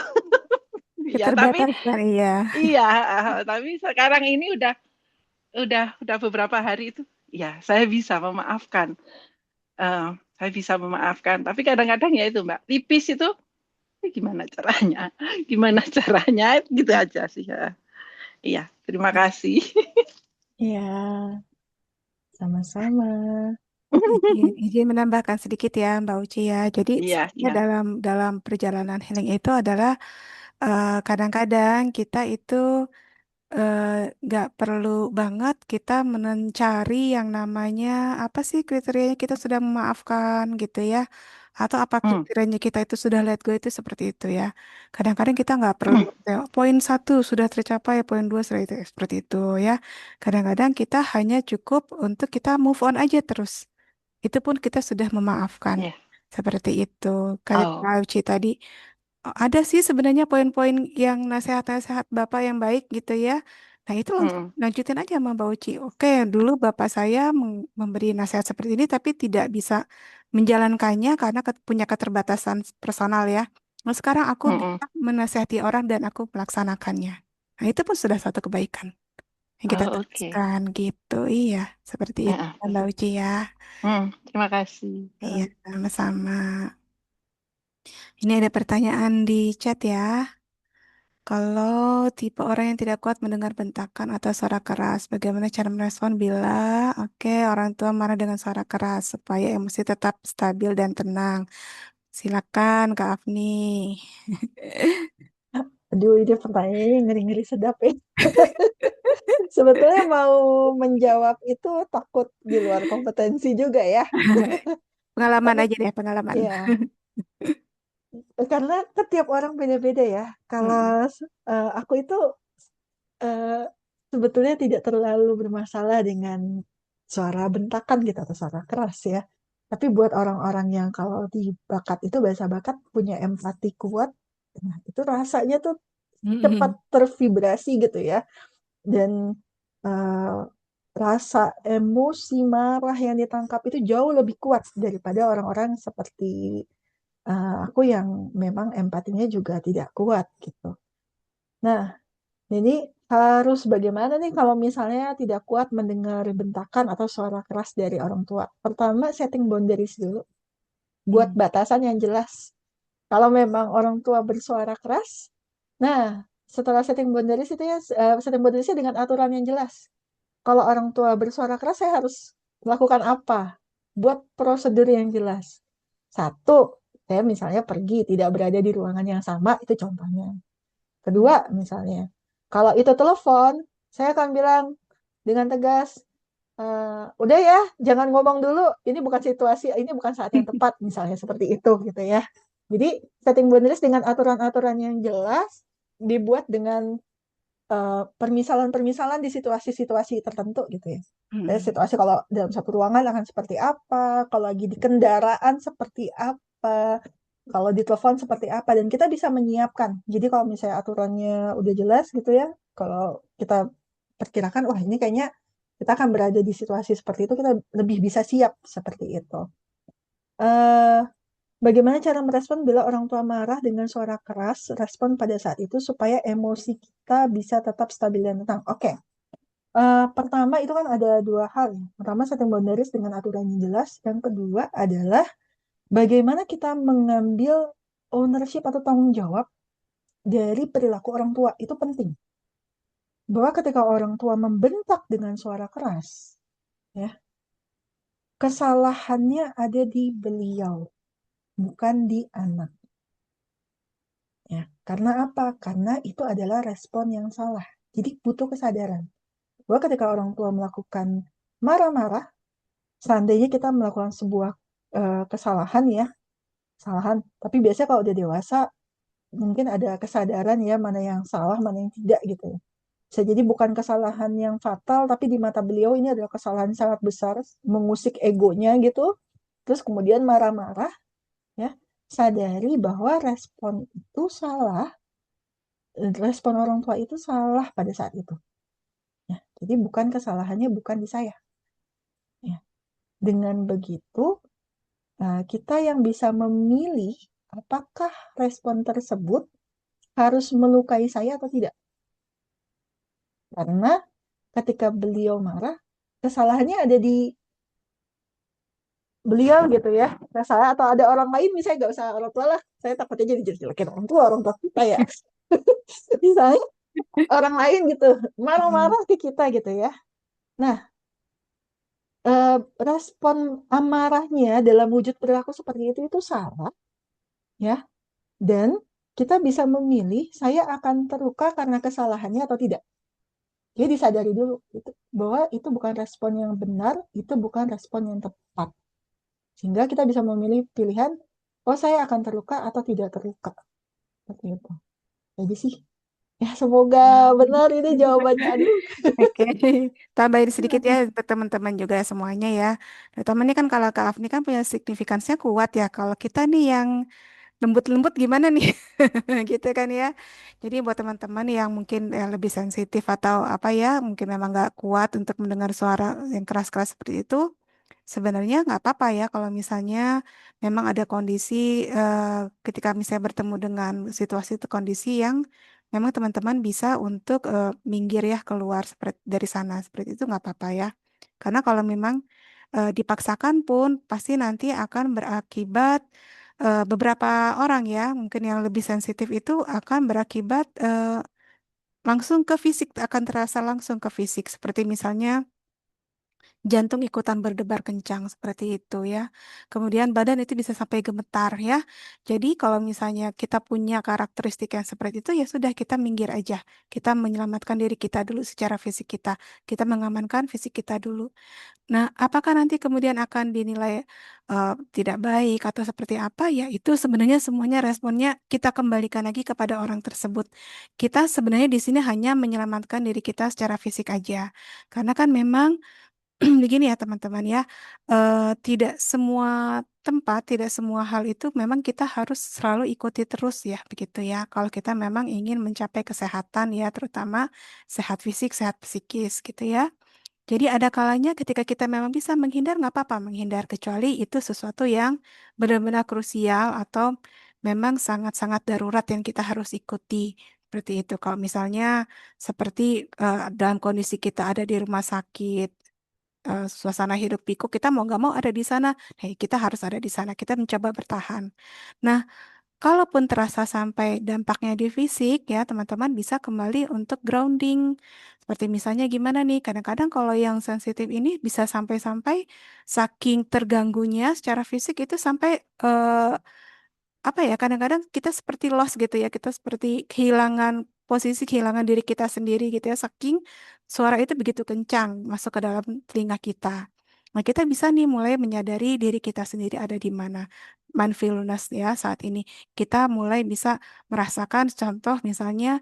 Ya, tapi Keterbatasan, iya. iya, tapi sekarang ini udah beberapa hari itu, ya saya bisa memaafkan. Eh, saya bisa memaafkan. Tapi kadang-kadang ya itu Mbak, tipis itu gimana caranya? Gimana caranya? Gitu aja sih. Ya. Iya, terima kasih. Iya, sama-sama. Izin menambahkan sedikit ya Mbak Uci ya. Jadi Iya, sebenarnya iya. dalam dalam perjalanan healing itu adalah kadang-kadang kita itu eh, nggak perlu banget kita mencari yang namanya apa sih kriterianya kita sudah memaafkan gitu ya. Atau apa Hmm, kriterianya kita itu sudah let go itu seperti itu ya. Kadang-kadang kita nggak perlu ya, poin satu sudah tercapai, poin dua sudah itu seperti itu ya. Kadang-kadang kita hanya cukup untuk kita move on aja terus. Itu pun kita sudah memaafkan. ya. Seperti itu. Kayak Oh, Kak Uci tadi, ada sih sebenarnya poin-poin yang nasihat-nasihat Bapak yang baik gitu ya. Nah, itu langsung hmm, lanjutin aja sama Mbak Uci. Oke, dulu Bapak saya memberi nasihat seperti ini, tapi tidak bisa menjalankannya karena punya keterbatasan personal ya. Nah, sekarang aku hmm. bisa menasihati orang dan aku melaksanakannya. Nah, itu pun sudah satu kebaikan yang kita Oh, oke. teruskan gitu. Iya, seperti itu Mbak Uci ya. Terima kasih. Iya, sama-sama. Ini ada pertanyaan di chat ya. Kalau tipe orang yang tidak kuat mendengar bentakan atau suara keras, bagaimana cara merespon bila, oke, orang tua marah dengan suara keras supaya emosi tetap stabil dan tenang? Silakan, Kak Afni. Aduh, ini pertanyaannya ngeri-ngeri sedap ya. Sebetulnya mau menjawab itu takut di luar kompetensi juga ya. Pengalaman Tapi aja deh, pengalaman. ya, karena setiap orang beda-beda ya. Kalau Mm, aku itu eh, sebetulnya tidak terlalu bermasalah dengan suara bentakan gitu atau suara keras ya. Tapi buat orang-orang yang kalau di bakat itu bahasa bakat punya empati kuat, nah itu rasanya tuh cepat tervibrasi gitu ya. Dan eh, rasa emosi marah yang ditangkap itu jauh lebih kuat daripada orang-orang seperti aku yang memang empatinya juga tidak kuat gitu. Nah, jadi harus bagaimana nih kalau misalnya tidak kuat mendengar bentakan atau suara keras dari orang tua? Pertama, setting boundaries dulu. Buat batasan yang jelas. Kalau memang orang tua bersuara keras, nah setelah setting boundaries itu ya, setting boundariesnya dengan aturan yang jelas. Kalau orang tua bersuara keras, saya harus melakukan apa? Buat prosedur yang jelas. Satu, saya misalnya pergi, tidak berada di ruangan yang sama, itu contohnya. Kedua, misalnya, kalau itu telepon, saya akan bilang dengan tegas, udah ya, jangan ngomong dulu, ini bukan situasi, ini bukan saat yang tepat, misalnya seperti itu gitu ya. Jadi setting boundaries dengan aturan-aturan yang jelas, dibuat dengan permisalan-permisalan di situasi-situasi tertentu gitu ya. Situasi kalau dalam satu ruangan akan seperti apa, kalau lagi di kendaraan seperti apa, kalau di telepon seperti apa, dan kita bisa menyiapkan. Jadi kalau misalnya aturannya udah jelas gitu ya, kalau kita perkirakan, wah ini kayaknya kita akan berada di situasi seperti itu, kita lebih bisa siap seperti itu. Eh, Bagaimana cara merespon bila orang tua marah dengan suara keras? Respon pada saat itu supaya emosi kita bisa tetap stabil dan tenang. Oke. Pertama itu kan ada dua hal ya. Pertama setting boundaries dengan aturan yang jelas. Yang kedua adalah bagaimana kita mengambil ownership atau tanggung jawab dari perilaku orang tua. Itu penting. Bahwa ketika orang tua membentak dengan suara keras, ya, kesalahannya ada di beliau, bukan di anak. Ya, karena apa? Karena itu adalah respon yang salah. Jadi butuh kesadaran. Bahwa ketika orang tua melakukan marah-marah, seandainya kita melakukan sebuah kesalahan ya, kesalahan. Tapi biasanya kalau udah dewasa, mungkin ada kesadaran ya mana yang salah, mana yang tidak gitu ya. Bisa jadi bukan kesalahan yang fatal, tapi di mata beliau ini adalah kesalahan sangat besar, mengusik egonya gitu. Terus kemudian marah-marah, ya, sadari bahwa respon itu salah, respon orang tua itu salah pada saat itu. Ya, jadi bukan kesalahannya bukan di saya. Ya. Dengan begitu, kita yang bisa memilih apakah respon tersebut harus melukai saya atau tidak. Karena ketika beliau marah, kesalahannya ada di beliau gitu ya. Nah, saya atau ada orang lain, misalnya nggak usah orang tua lah. Saya takutnya jadi jelekin orang tua kita ya. Misalnya orang lain gitu, marah-marah ke kita gitu ya. Nah, respon amarahnya dalam wujud perilaku seperti itu salah ya. Dan kita bisa memilih saya akan terluka karena kesalahannya atau tidak. Jadi disadari dulu gitu, bahwa itu bukan respon yang benar, itu bukan respon yang tepat. Sehingga kita bisa memilih pilihan, oh saya akan terluka atau tidak terluka. Seperti itu. Jadi sih, ya semoga benar ini jawabannya. Aduh. Oke, tambahin sedikit ya untuk teman-teman juga semuanya ya. Teman ini kan kalau Kak Afni kan punya signifikansinya kuat ya. Kalau kita nih yang lembut-lembut gimana nih? Gitu kan ya. Jadi buat teman-teman yang mungkin lebih sensitif atau apa ya, mungkin memang nggak kuat untuk mendengar suara yang keras-keras seperti itu, sebenarnya nggak apa-apa ya kalau misalnya memang ada kondisi ketika misalnya bertemu dengan situasi atau kondisi yang memang teman-teman bisa untuk minggir ya keluar seperti dari sana seperti itu nggak apa-apa ya. Karena kalau memang dipaksakan pun pasti nanti akan berakibat beberapa orang ya, mungkin yang lebih sensitif itu akan berakibat langsung ke fisik, akan terasa langsung ke fisik. Seperti misalnya jantung ikutan berdebar kencang seperti itu ya. Kemudian badan itu bisa sampai gemetar ya. Jadi kalau misalnya kita punya karakteristik yang seperti itu ya sudah kita minggir aja. Kita menyelamatkan diri kita dulu secara fisik kita. Kita mengamankan fisik kita dulu. Nah, apakah nanti kemudian akan dinilai tidak baik atau seperti apa? Ya, itu sebenarnya semuanya responnya kita kembalikan lagi kepada orang tersebut. Kita sebenarnya di sini hanya menyelamatkan diri kita secara fisik aja. Karena kan memang begini ya teman-teman ya, tidak semua tempat, tidak semua hal itu memang kita harus selalu ikuti terus ya, begitu ya. Kalau kita memang ingin mencapai kesehatan ya, terutama sehat fisik, sehat psikis gitu ya. Jadi ada kalanya ketika kita memang bisa menghindar, nggak apa-apa menghindar, kecuali itu sesuatu yang benar-benar krusial atau memang sangat-sangat darurat yang kita harus ikuti. Seperti itu. Kalau misalnya seperti dalam kondisi kita ada di rumah sakit, suasana hidup pikuk, kita mau nggak mau ada di sana. Hey, kita harus ada di sana. Kita mencoba bertahan. Nah, kalaupun terasa sampai dampaknya di fisik, ya teman-teman bisa kembali untuk grounding. Seperti misalnya gimana nih, kadang-kadang kalau yang sensitif ini bisa sampai-sampai saking terganggunya secara fisik itu sampai apa ya, kadang-kadang kita seperti lost gitu ya, kita seperti kehilangan posisi, kehilangan diri kita sendiri gitu ya, saking suara itu begitu kencang masuk ke dalam telinga kita. Nah, kita bisa nih mulai menyadari diri kita sendiri ada di mana. Mindfulness ya saat ini. Kita mulai bisa merasakan contoh misalnya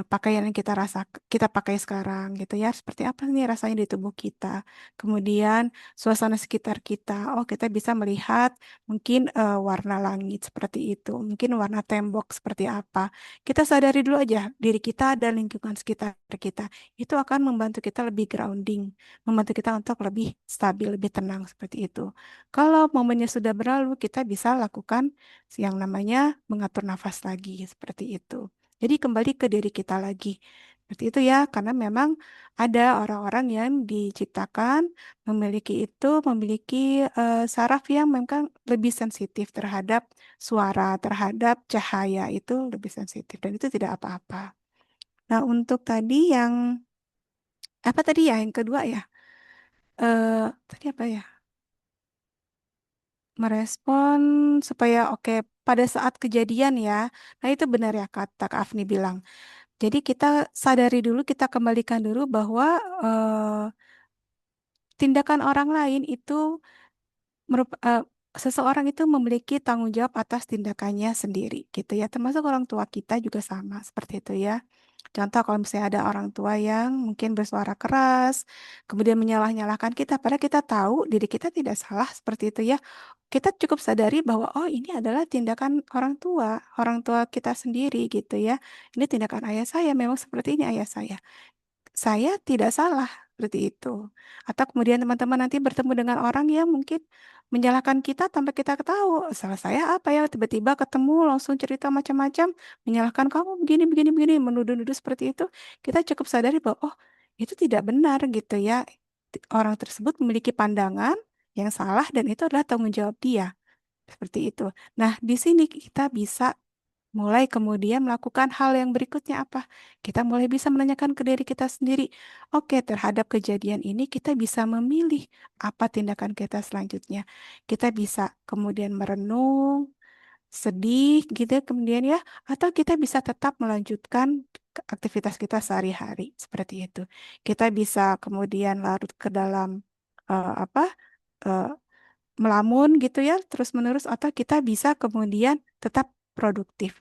pakaian yang kita pakai sekarang gitu ya. Seperti apa nih rasanya di tubuh kita. Kemudian suasana sekitar kita. Oh, kita bisa melihat mungkin warna langit seperti itu, mungkin warna tembok seperti apa. Kita sadari dulu aja diri kita dan lingkungan sekitar kita. Itu akan membantu kita lebih grounding, membantu kita untuk lebih stabil, lebih tenang seperti itu. Kalau momennya sudah berlalu, kita bisa lakukan yang namanya mengatur nafas lagi seperti itu. Jadi kembali ke diri kita lagi. Seperti itu ya, karena memang ada orang-orang yang diciptakan memiliki saraf yang memang lebih sensitif terhadap suara, terhadap cahaya itu lebih sensitif dan itu tidak apa-apa. Nah, untuk tadi yang apa tadi ya? Yang kedua ya. Tadi apa ya? Merespon supaya oke pada saat kejadian ya. Nah, itu benar ya kata Kak Afni bilang. Jadi kita sadari dulu, kita kembalikan dulu bahwa tindakan orang lain itu seseorang itu memiliki tanggung jawab atas tindakannya sendiri, gitu ya. Termasuk orang tua kita juga sama, seperti itu ya. Contoh kalau misalnya ada orang tua yang mungkin bersuara keras, kemudian menyalah-nyalahkan kita, padahal kita tahu diri kita tidak salah seperti itu ya. Kita cukup sadari bahwa oh ini adalah tindakan orang tua kita sendiri gitu ya. Ini tindakan ayah saya, memang seperti ini ayah saya tidak salah seperti itu. Atau kemudian teman-teman nanti bertemu dengan orang yang mungkin menyalahkan kita tanpa kita tahu. Salah saya apa ya? Tiba-tiba ketemu langsung cerita macam-macam, menyalahkan kamu begini, begini, begini, menuduh-nuduh seperti itu. Kita cukup sadari bahwa oh itu tidak benar gitu ya. Orang tersebut memiliki pandangan yang salah dan itu adalah tanggung jawab dia. Seperti itu. Nah, di sini kita bisa mulai kemudian melakukan hal yang berikutnya apa? Kita mulai bisa menanyakan ke diri kita sendiri, oke, terhadap kejadian ini kita bisa memilih apa tindakan kita selanjutnya. Kita bisa kemudian merenung, sedih gitu ya, kemudian ya, atau kita bisa tetap melanjutkan aktivitas kita sehari-hari seperti itu. Kita bisa kemudian larut ke dalam apa? eh, Melamun gitu ya, terus-menerus atau kita bisa kemudian tetap produktif.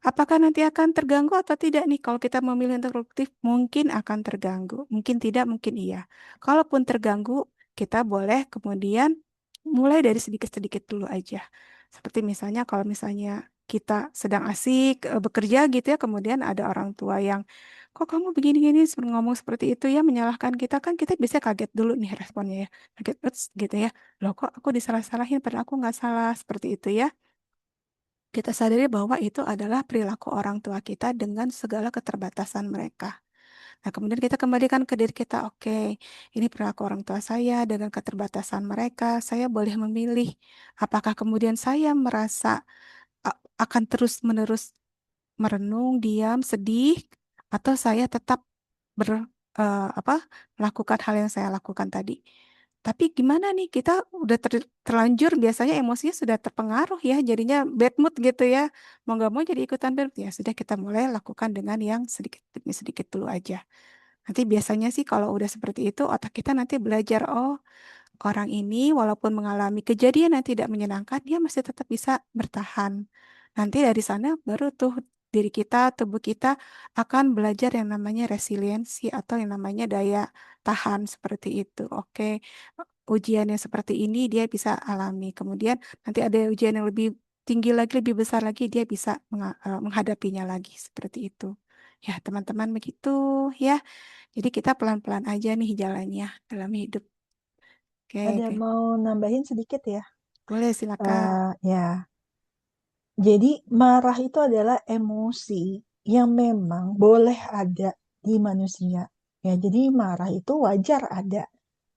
Apakah nanti akan terganggu atau tidak nih? Kalau kita memilih untuk produktif, mungkin akan terganggu. Mungkin tidak, mungkin iya. Kalaupun terganggu, kita boleh kemudian mulai dari sedikit-sedikit dulu aja. Seperti misalnya kalau misalnya kita sedang asik bekerja gitu ya, kemudian ada orang tua yang kok kamu begini-gini ngomong seperti itu ya menyalahkan kita kan kita bisa kaget dulu nih responnya ya. Kaget, "Uts," gitu ya. Loh kok aku disalah-salahin padahal aku nggak salah seperti itu ya. Kita sadari bahwa itu adalah perilaku orang tua kita dengan segala keterbatasan mereka. Nah, kemudian kita kembalikan ke diri kita, oke, ini perilaku orang tua saya dengan keterbatasan mereka, saya boleh memilih apakah kemudian saya merasa akan terus-menerus merenung, diam, sedih, atau saya tetap ber apa melakukan hal yang saya lakukan tadi. Tapi gimana nih kita udah terlanjur biasanya emosinya sudah terpengaruh ya jadinya bad mood gitu ya. Mau nggak mau jadi ikutan bad mood. Ya sudah kita mulai lakukan dengan yang sedikit demi sedikit dulu aja. Nanti biasanya sih kalau udah seperti itu otak kita nanti belajar oh orang ini walaupun mengalami kejadian yang tidak menyenangkan dia masih tetap bisa bertahan. Nanti dari sana baru tuh diri kita, tubuh kita akan belajar yang namanya resiliensi atau yang namanya daya tahan seperti itu. Oke, ujian yang seperti ini dia bisa alami. Kemudian nanti ada ujian yang lebih tinggi lagi, lebih besar lagi, dia bisa menghadapinya lagi seperti itu. Ya, teman-teman begitu ya. Jadi kita pelan-pelan aja nih jalannya dalam hidup. Oke, Ada oke. mau nambahin sedikit ya? Boleh silakan. Ya, jadi marah itu adalah emosi yang memang boleh ada di manusia. Ya, jadi marah itu wajar ada.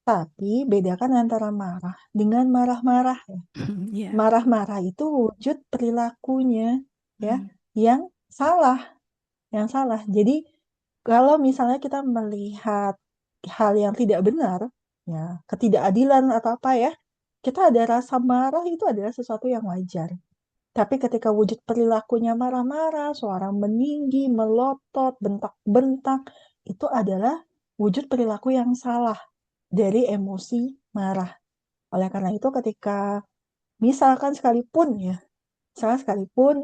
Tapi bedakan antara marah dengan marah-marah ya. Ya. Marah-marah itu wujud perilakunya ya Hmm. yang salah, yang salah. Jadi kalau misalnya kita melihat hal yang tidak benar, ya, ketidakadilan atau apa ya, kita ada rasa marah itu adalah sesuatu yang wajar. Tapi ketika wujud perilakunya marah-marah, suara meninggi, melotot, bentak-bentak, itu adalah wujud perilaku yang salah dari emosi marah. Oleh karena itu ketika misalkan sekalipun ya, misalkan sekalipun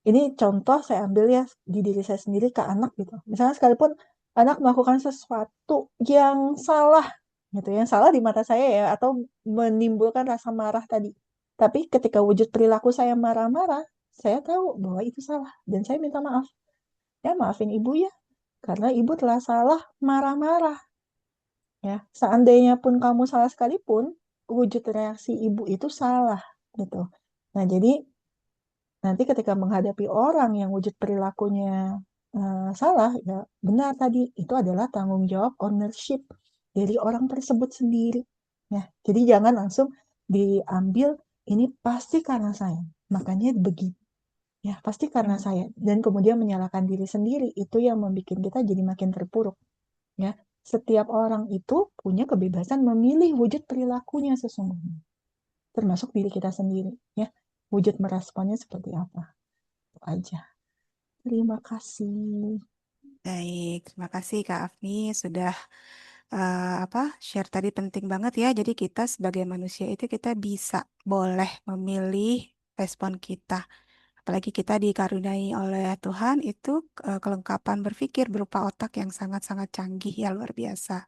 ini contoh saya ambil ya di diri saya sendiri ke anak gitu. Misalnya sekalipun anak melakukan sesuatu yang salah gitu, yang salah di mata saya ya, atau menimbulkan rasa marah tadi. Tapi ketika wujud perilaku saya marah-marah, saya tahu bahwa itu salah dan saya minta maaf. Ya maafin ibu ya, karena ibu telah salah marah-marah. Ya, seandainya pun kamu salah sekalipun, wujud reaksi ibu itu salah gitu. Nah, jadi nanti ketika menghadapi orang yang wujud perilakunya salah, ya benar tadi, itu adalah tanggung jawab ownership dari orang tersebut sendiri. Ya, jadi jangan langsung diambil ini pasti karena saya, makanya begitu. Ya, pasti karena saya. Dan kemudian menyalahkan diri sendiri, itu yang membuat kita jadi makin terpuruk. Ya, setiap orang itu punya kebebasan memilih wujud perilakunya sesungguhnya, termasuk diri kita sendiri. Ya, wujud meresponnya seperti apa. Itu aja. Terima kasih. Baik, terima kasih Kak Afni sudah apa share tadi penting banget ya. Jadi kita sebagai manusia itu kita bisa boleh memilih respon kita. Apalagi kita dikaruniai oleh Tuhan itu kelengkapan berpikir berupa otak yang sangat-sangat canggih ya luar biasa.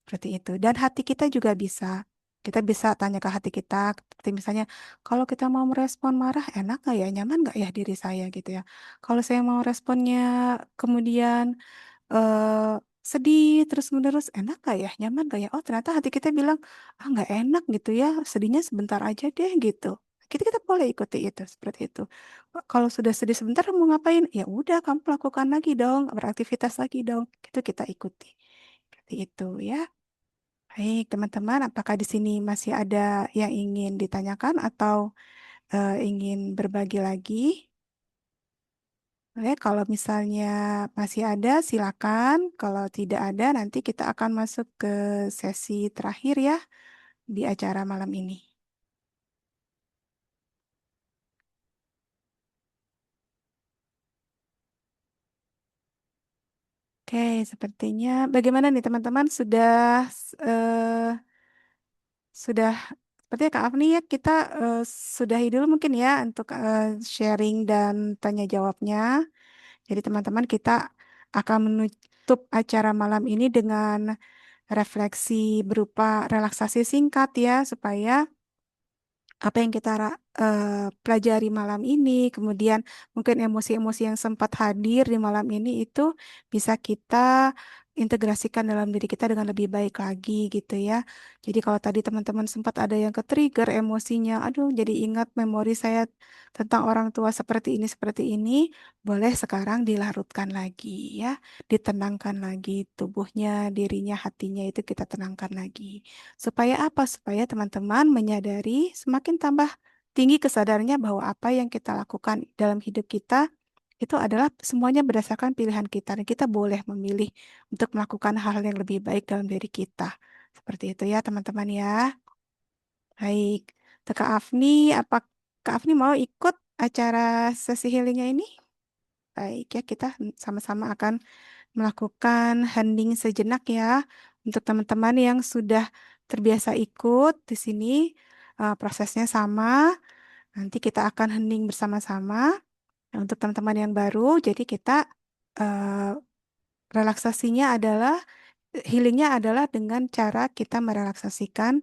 Seperti itu. Dan hati kita juga bisa. Kita bisa tanya ke hati kita, seperti misalnya, kalau kita mau merespon marah, enak nggak ya, nyaman nggak ya diri saya gitu ya. Kalau saya mau responnya kemudian eh sedih terus-menerus, enak gak ya, nyaman gak ya? Oh ternyata hati kita bilang, ah nggak enak gitu ya, sedihnya sebentar aja deh gitu. Kita boleh ikuti itu seperti itu. Kalau sudah sedih sebentar mau ngapain? Ya udah kamu lakukan lagi dong, beraktivitas lagi dong. Itu kita ikuti. Seperti itu ya. Baik teman-teman, apakah di sini masih ada yang ingin ditanyakan atau ingin berbagi lagi? Oke, kalau misalnya masih ada, silakan. Kalau tidak ada, nanti kita akan masuk ke sesi terakhir ya di acara malam ini. Oke, sepertinya bagaimana nih teman-teman eh, sudah sepertinya Kak Afni ya kita sudahi dulu mungkin ya untuk sharing dan tanya jawabnya. Jadi teman-teman kita akan menutup acara malam ini dengan refleksi berupa relaksasi singkat ya supaya apa yang kita pelajari malam ini, kemudian mungkin emosi-emosi yang sempat hadir di malam ini itu bisa kita integrasikan dalam diri kita dengan lebih baik lagi gitu ya. Jadi kalau tadi teman-teman sempat ada yang ke-trigger emosinya, aduh jadi ingat memori saya tentang orang tua seperti ini, boleh sekarang dilarutkan lagi ya, ditenangkan lagi tubuhnya, dirinya, hatinya itu kita tenangkan lagi. Supaya apa? Supaya teman-teman menyadari semakin tambah tinggi kesadarannya bahwa apa yang kita lakukan dalam hidup kita itu adalah semuanya berdasarkan pilihan kita dan kita boleh memilih untuk melakukan hal yang lebih baik dalam diri kita. Seperti itu ya teman-teman ya. Baik. Untuk Kak Afni, apa Kak Afni mau ikut acara sesi healingnya ini? Baik ya, kita sama-sama akan melakukan hening sejenak ya untuk teman-teman yang sudah terbiasa ikut di sini prosesnya sama. Nanti kita akan hening bersama-sama. Nah, untuk teman-teman yang baru, jadi kita eh, relaksasinya adalah healingnya adalah dengan cara kita merelaksasikan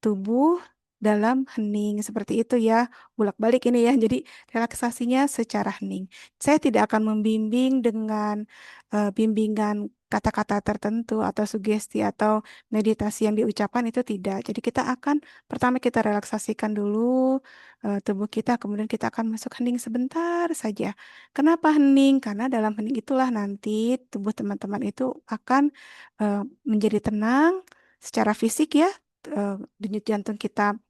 tubuh dalam hening seperti itu ya, bolak-balik ini ya. Jadi relaksasinya secara hening. Saya tidak akan membimbing dengan bimbingan kata-kata tertentu atau sugesti atau meditasi yang diucapkan itu tidak. Jadi kita akan pertama kita relaksasikan dulu tubuh kita, kemudian kita akan masuk hening sebentar saja. Kenapa hening? Karena dalam hening itulah nanti tubuh teman-teman itu akan eh, menjadi tenang secara fisik ya, denyut jantung kita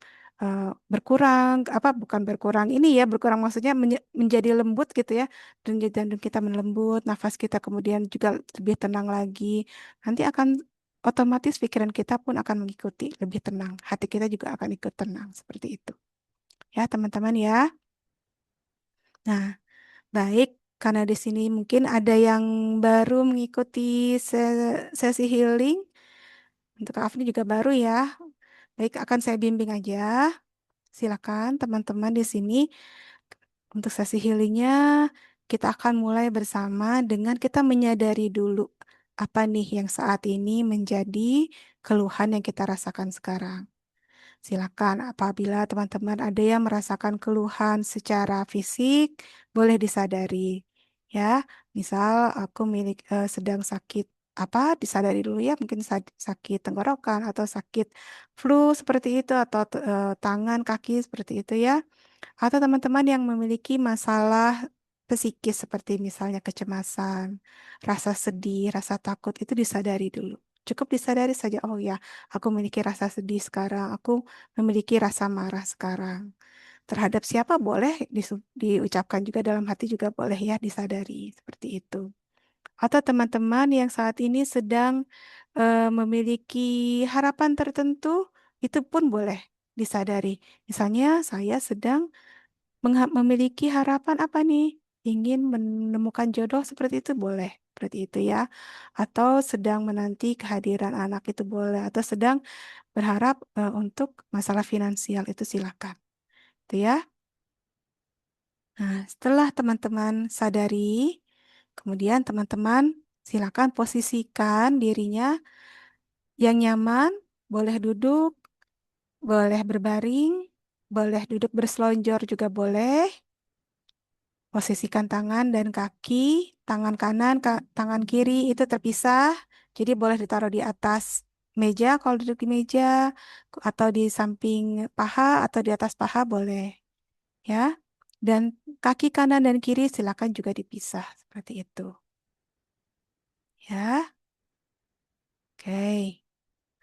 berkurang, apa bukan berkurang ini ya, berkurang maksudnya menjadi lembut gitu ya, denyut jantung kita melembut, nafas kita kemudian juga lebih tenang lagi. Nanti akan otomatis pikiran kita pun akan mengikuti lebih tenang, hati kita juga akan ikut tenang seperti itu. Ya, teman-teman ya. Nah, baik, karena di sini mungkin ada yang baru mengikuti sesi healing. Untuk Kak Afni juga baru ya. Baik, akan saya bimbing aja. Silakan teman-teman di sini untuk sesi healingnya kita akan mulai bersama dengan kita menyadari dulu apa nih yang saat ini menjadi keluhan yang kita rasakan sekarang. Silakan apabila teman-teman ada yang merasakan keluhan secara fisik, boleh disadari. Ya, misal aku sedang sakit apa disadari dulu ya, mungkin sakit tenggorokan atau sakit flu seperti itu atau tangan, kaki seperti itu ya. Atau teman-teman yang memiliki masalah psikis seperti misalnya kecemasan, rasa sedih, rasa takut itu disadari dulu. Cukup disadari saja, oh ya, aku memiliki rasa sedih sekarang, aku memiliki rasa marah sekarang. Terhadap siapa boleh diucapkan juga dalam hati juga boleh ya disadari seperti itu. Atau teman-teman yang saat ini sedang memiliki harapan tertentu, itu pun boleh disadari. Misalnya saya sedang memiliki harapan apa nih? Ingin menemukan jodoh seperti itu boleh, seperti itu ya. Atau sedang menanti kehadiran anak itu boleh. Atau sedang berharap untuk masalah finansial itu silakan. Itu ya. Nah, setelah teman-teman sadari, kemudian teman-teman silakan posisikan dirinya yang nyaman, boleh duduk, boleh berbaring, boleh duduk berselonjor juga boleh. Posisikan tangan dan kaki, tangan kanan, tangan kiri itu terpisah. Jadi boleh ditaruh di atas meja kalau duduk di meja, atau di samping paha atau di atas paha boleh, ya. Dan kaki kanan dan kiri silakan juga dipisah seperti itu, ya. Oke.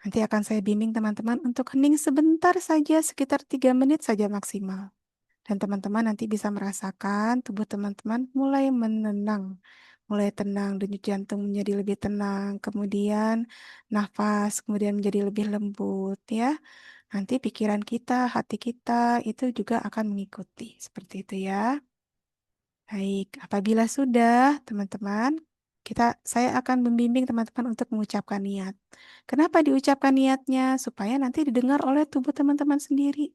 Nanti akan saya bimbing teman-teman untuk hening sebentar saja, sekitar 3 menit saja maksimal. Dan teman-teman nanti bisa merasakan tubuh teman-teman mulai menenang, mulai tenang, denyut jantung menjadi lebih tenang, kemudian nafas kemudian menjadi lebih lembut ya. Nanti pikiran kita, hati kita itu juga akan mengikuti seperti itu ya. Baik, apabila sudah teman-teman, saya akan membimbing teman-teman untuk mengucapkan niat. Kenapa diucapkan niatnya? Supaya nanti didengar oleh tubuh teman-teman sendiri.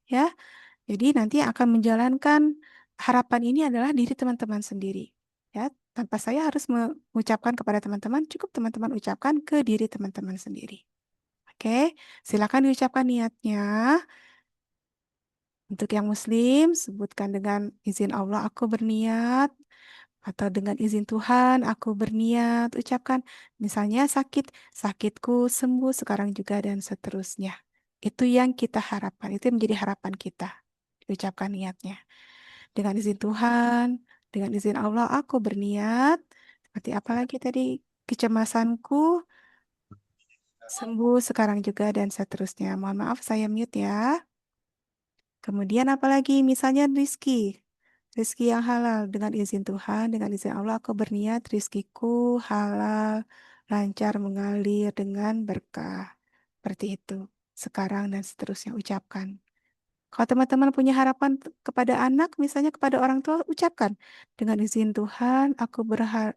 Ya, jadi nanti yang akan menjalankan harapan ini adalah diri teman-teman sendiri. Ya, tanpa saya harus mengucapkan kepada teman-teman, cukup teman-teman ucapkan ke diri teman-teman sendiri. Oke, silakan diucapkan niatnya. Untuk yang Muslim, sebutkan dengan izin Allah, aku berniat. Atau dengan izin Tuhan, aku berniat. Ucapkan, misalnya sakit, sakitku sembuh sekarang juga dan seterusnya. Itu yang kita harapkan, itu yang menjadi harapan kita. Diucapkan niatnya. Dengan izin Tuhan, dengan izin Allah, aku berniat. Seperti apa lagi tadi? Kecemasanku sembuh sekarang juga dan seterusnya. Mohon maaf, saya mute ya. Kemudian apalagi misalnya rizki. Rizki yang halal dengan izin Tuhan, dengan izin Allah aku berniat rizkiku halal, lancar mengalir dengan berkah. Seperti itu. Sekarang dan seterusnya ucapkan. Kalau teman-teman punya harapan kepada anak, misalnya kepada orang tua, ucapkan. Dengan izin Tuhan, aku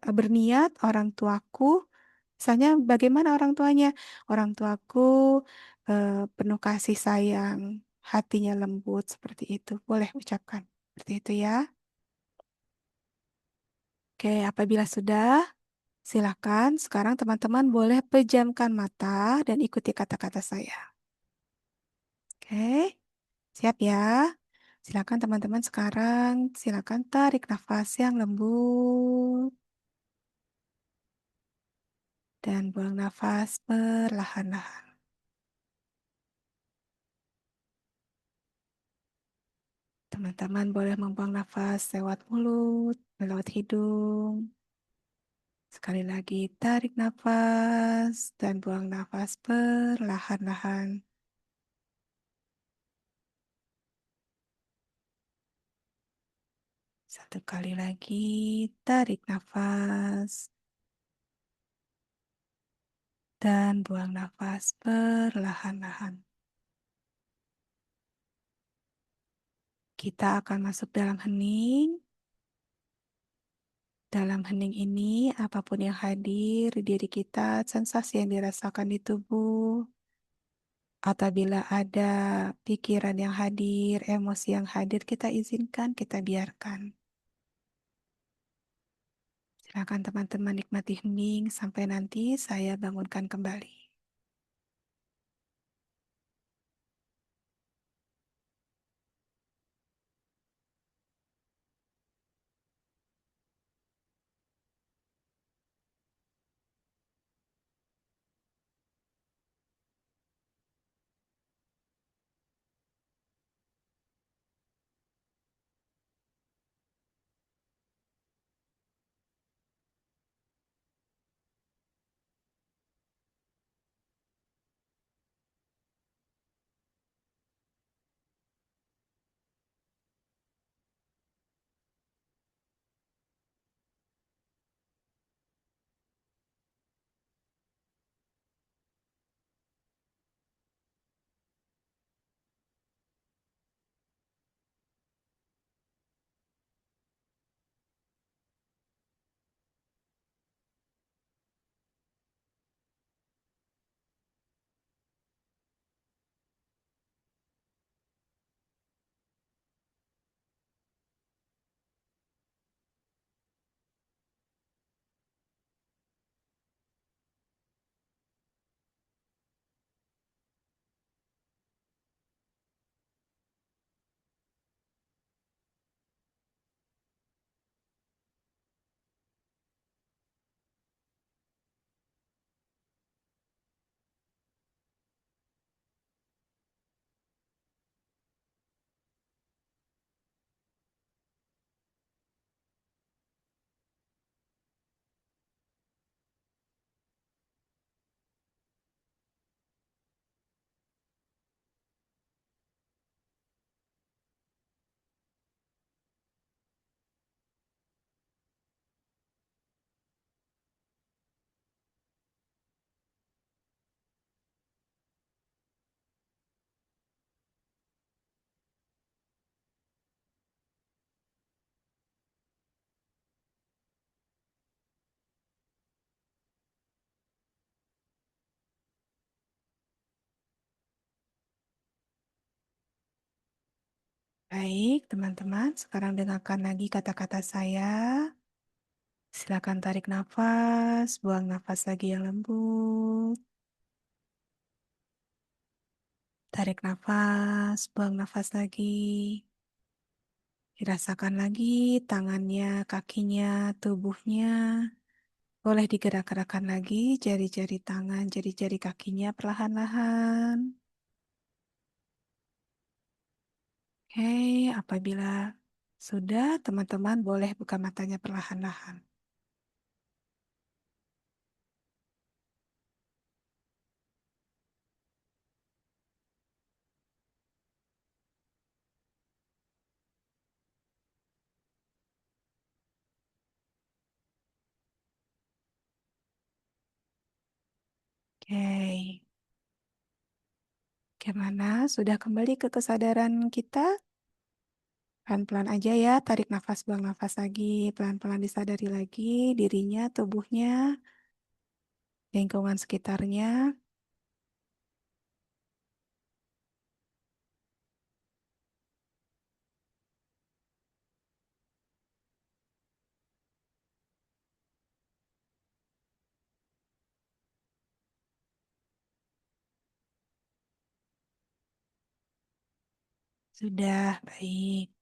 berniat orang tuaku, misalnya bagaimana orang tuanya? Orang tuaku penuh kasih sayang, hatinya lembut, seperti itu. Boleh ucapkan. Seperti itu ya. Oke, apabila sudah, silakan sekarang teman-teman boleh pejamkan mata dan ikuti kata-kata saya. Oke, siap ya? Silakan teman-teman sekarang, silakan tarik nafas yang lembut dan buang nafas perlahan-lahan. Teman-teman boleh membuang nafas lewat mulut, lewat hidung. Sekali lagi, tarik nafas dan buang nafas perlahan-lahan. Satu kali lagi, tarik nafas dan buang nafas perlahan-lahan. Kita akan masuk dalam hening. Dalam hening ini, apapun yang hadir di diri kita, sensasi yang dirasakan di tubuh, apabila ada pikiran yang hadir, emosi yang hadir, kita izinkan, kita biarkan. Silakan teman-teman nikmati hening sampai nanti saya bangunkan kembali. Baik, teman-teman, sekarang dengarkan lagi kata-kata saya. Silakan tarik nafas, buang nafas lagi yang lembut. Tarik nafas, buang nafas lagi. Dirasakan lagi tangannya, kakinya, tubuhnya. Boleh digerak-gerakkan lagi jari-jari tangan, jari-jari kakinya perlahan-lahan. Oke, apabila sudah, teman-teman boleh buka matanya perlahan-lahan. Oke, gimana? Sudah kembali ke kesadaran kita? Pelan-pelan aja ya, tarik nafas, buang nafas lagi. Pelan-pelan disadari lagi dirinya, tubuhnya, lingkungan sekitarnya. Sudah, baik.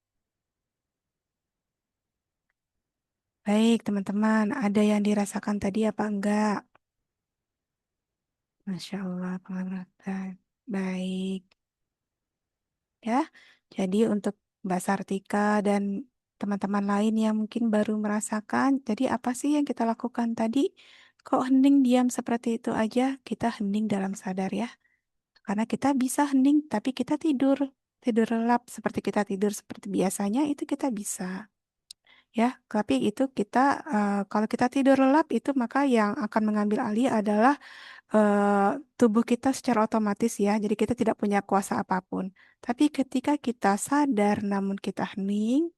Baik, teman-teman. Ada yang dirasakan tadi apa enggak? Masya Allah, pengamatan. Baik. Ya, jadi untuk Mbak Sartika dan teman-teman lain yang mungkin baru merasakan, jadi apa sih yang kita lakukan tadi? Kok hening diam seperti itu aja? Kita hening dalam sadar ya. Karena kita bisa hening, tapi kita tidur. Tidur lelap seperti kita tidur seperti biasanya, itu kita bisa. Ya, tapi itu kita, kalau kita tidur lelap itu maka yang akan mengambil alih adalah tubuh kita secara otomatis ya. Jadi kita tidak punya kuasa apapun. Tapi ketika kita sadar namun kita hening,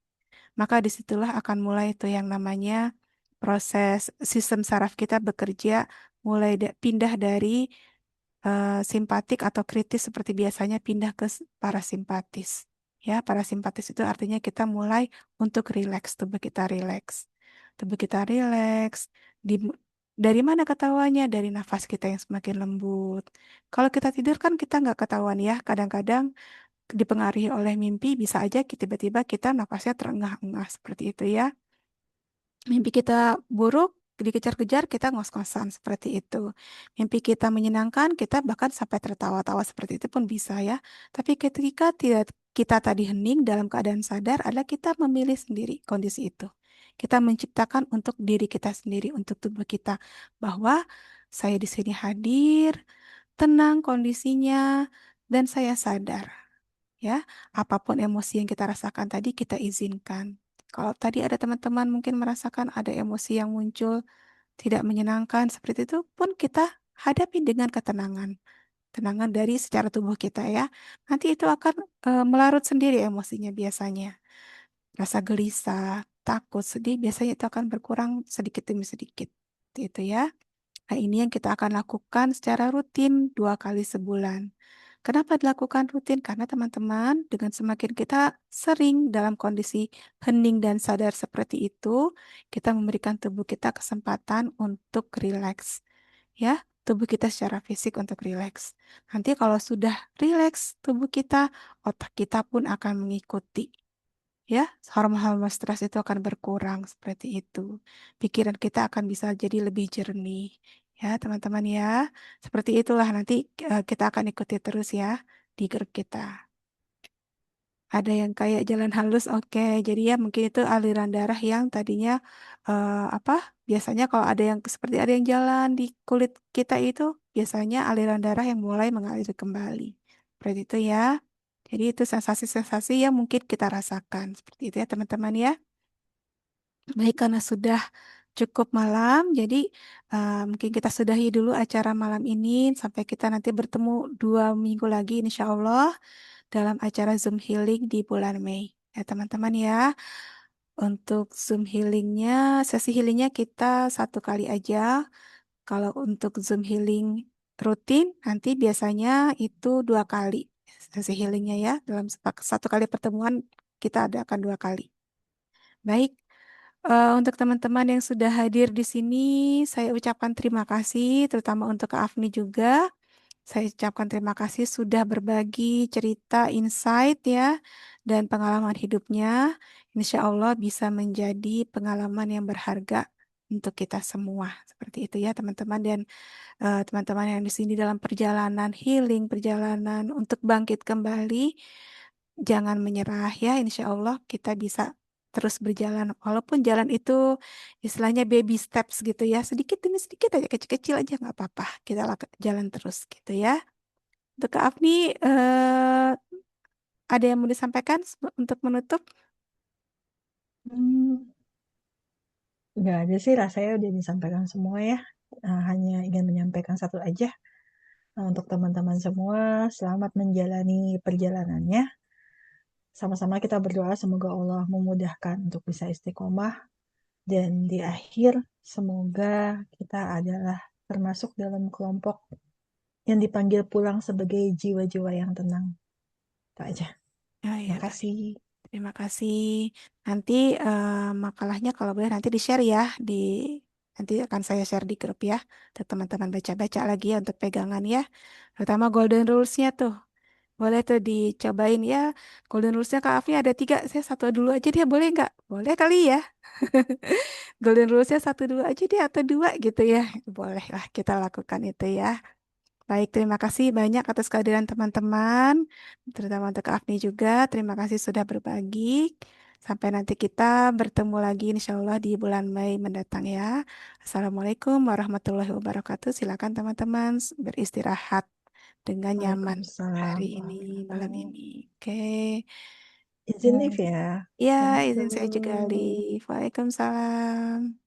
maka disitulah akan mulai itu yang namanya proses sistem saraf kita bekerja mulai pindah dari simpatik atau kritis seperti biasanya pindah ke parasimpatis. Ya, parasimpatis itu artinya kita mulai untuk rileks, tubuh kita rileks. Tubuh kita rileks. Di, dari mana ketahuannya? Dari nafas kita yang semakin lembut. Kalau kita tidur kan kita nggak ketahuan ya. Kadang-kadang dipengaruhi oleh mimpi bisa aja tiba-tiba kita nafasnya terengah-engah seperti itu ya. Mimpi kita buruk, dikejar-kejar, kita ngos-ngosan seperti itu. Mimpi kita menyenangkan, kita bahkan sampai tertawa-tawa seperti itu pun bisa ya. Tapi ketika tidak kita tadi hening dalam keadaan sadar, adalah kita memilih sendiri kondisi itu. Kita menciptakan untuk diri kita sendiri, untuk tubuh kita, bahwa saya di sini hadir, tenang kondisinya, dan saya sadar. Ya, apapun emosi yang kita rasakan tadi kita izinkan. Kalau tadi ada teman-teman mungkin merasakan ada emosi yang muncul tidak menyenangkan seperti itu pun kita hadapi dengan ketenangan. Tenangan dari secara tubuh kita ya. Nanti itu akan melarut sendiri emosinya biasanya. Rasa gelisah, takut, sedih biasanya itu akan berkurang sedikit demi sedikit. Itu ya. Nah, ini yang kita akan lakukan secara rutin 2 kali sebulan. Kenapa dilakukan rutin? Karena teman-teman, dengan semakin kita sering dalam kondisi hening dan sadar seperti itu, kita memberikan tubuh kita kesempatan untuk rileks. Ya, tubuh kita secara fisik untuk rileks. Nanti kalau sudah rileks tubuh kita, otak kita pun akan mengikuti. Ya, hormon-hormon stres itu akan berkurang seperti itu. Pikiran kita akan bisa jadi lebih jernih. Ya, teman-teman ya. Seperti itulah nanti kita akan ikuti terus ya di grup kita. Ada yang kayak jalan halus, oke. Jadi ya mungkin itu aliran darah yang tadinya apa? Biasanya kalau ada yang seperti ada yang jalan di kulit kita itu, biasanya aliran darah yang mulai mengalir kembali. Seperti itu ya. Jadi itu sensasi-sensasi yang mungkin kita rasakan. Seperti itu ya teman-teman ya. Baik, karena sudah cukup malam, jadi mungkin kita sudahi dulu acara malam ini sampai kita nanti bertemu 2 minggu lagi insya Allah dalam acara Zoom Healing di bulan Mei. Ya teman-teman ya, untuk Zoom Healingnya, sesi healingnya kita 1 kali aja. Kalau untuk Zoom Healing rutin, nanti biasanya itu 2 kali sesi healingnya ya. Dalam 1 kali pertemuan kita adakan 2 kali. Baik, untuk teman-teman yang sudah hadir di sini, saya ucapkan terima kasih, terutama untuk Kak Afni juga. Saya ucapkan terima kasih sudah berbagi cerita, insight ya, dan pengalaman hidupnya. Insya Allah bisa menjadi pengalaman yang berharga untuk kita semua. Seperti itu ya teman-teman. Dan teman-teman yang di sini dalam perjalanan healing, perjalanan untuk bangkit kembali, jangan menyerah ya. Insya Allah kita bisa terus berjalan. Walaupun jalan itu istilahnya baby steps gitu ya. Sedikit demi sedikit aja, kecil-kecil aja nggak apa-apa. Kita jalan terus gitu ya. Untuk Kak Afni, ada yang mau disampaikan untuk menutup? Hmm, nggak ada sih, rasanya udah disampaikan semua ya. Hanya ingin menyampaikan satu aja. Untuk teman-teman semua, selamat menjalani perjalanannya. Sama-sama kita berdoa semoga Allah memudahkan untuk bisa istiqomah. Dan di akhir, semoga kita adalah termasuk dalam kelompok yang dipanggil pulang sebagai jiwa-jiwa yang tenang. Itu aja. Oh ya, baik. Makasih. Terima kasih. Nanti makalahnya kalau boleh nanti di-share ya di nanti akan saya share di grup ya. Untuk teman-teman baca-baca lagi ya untuk pegangan ya. Terutama golden rules-nya tuh. Boleh tuh dicobain ya. Golden Rules-nya Kak Afni ada 3. Saya satu dulu aja dia boleh nggak? Boleh kali ya. Golden Rules-nya satu dulu aja dia atau 2 gitu ya. Boleh lah kita lakukan itu ya. Baik, terima kasih banyak atas kehadiran teman-teman. Terutama untuk Kak Afni juga. Terima kasih sudah berbagi. Sampai nanti kita bertemu lagi insya Allah di bulan Mei mendatang ya. Assalamualaikum warahmatullahi wabarakatuh. Silakan teman-teman beristirahat dengan nyaman hari Waalaikumsalam ini, malam warahmatullahi. ini. Oke. Izin Eh, live ya. ya, Thank izin saya juga, you. Alif. Waalaikumsalam.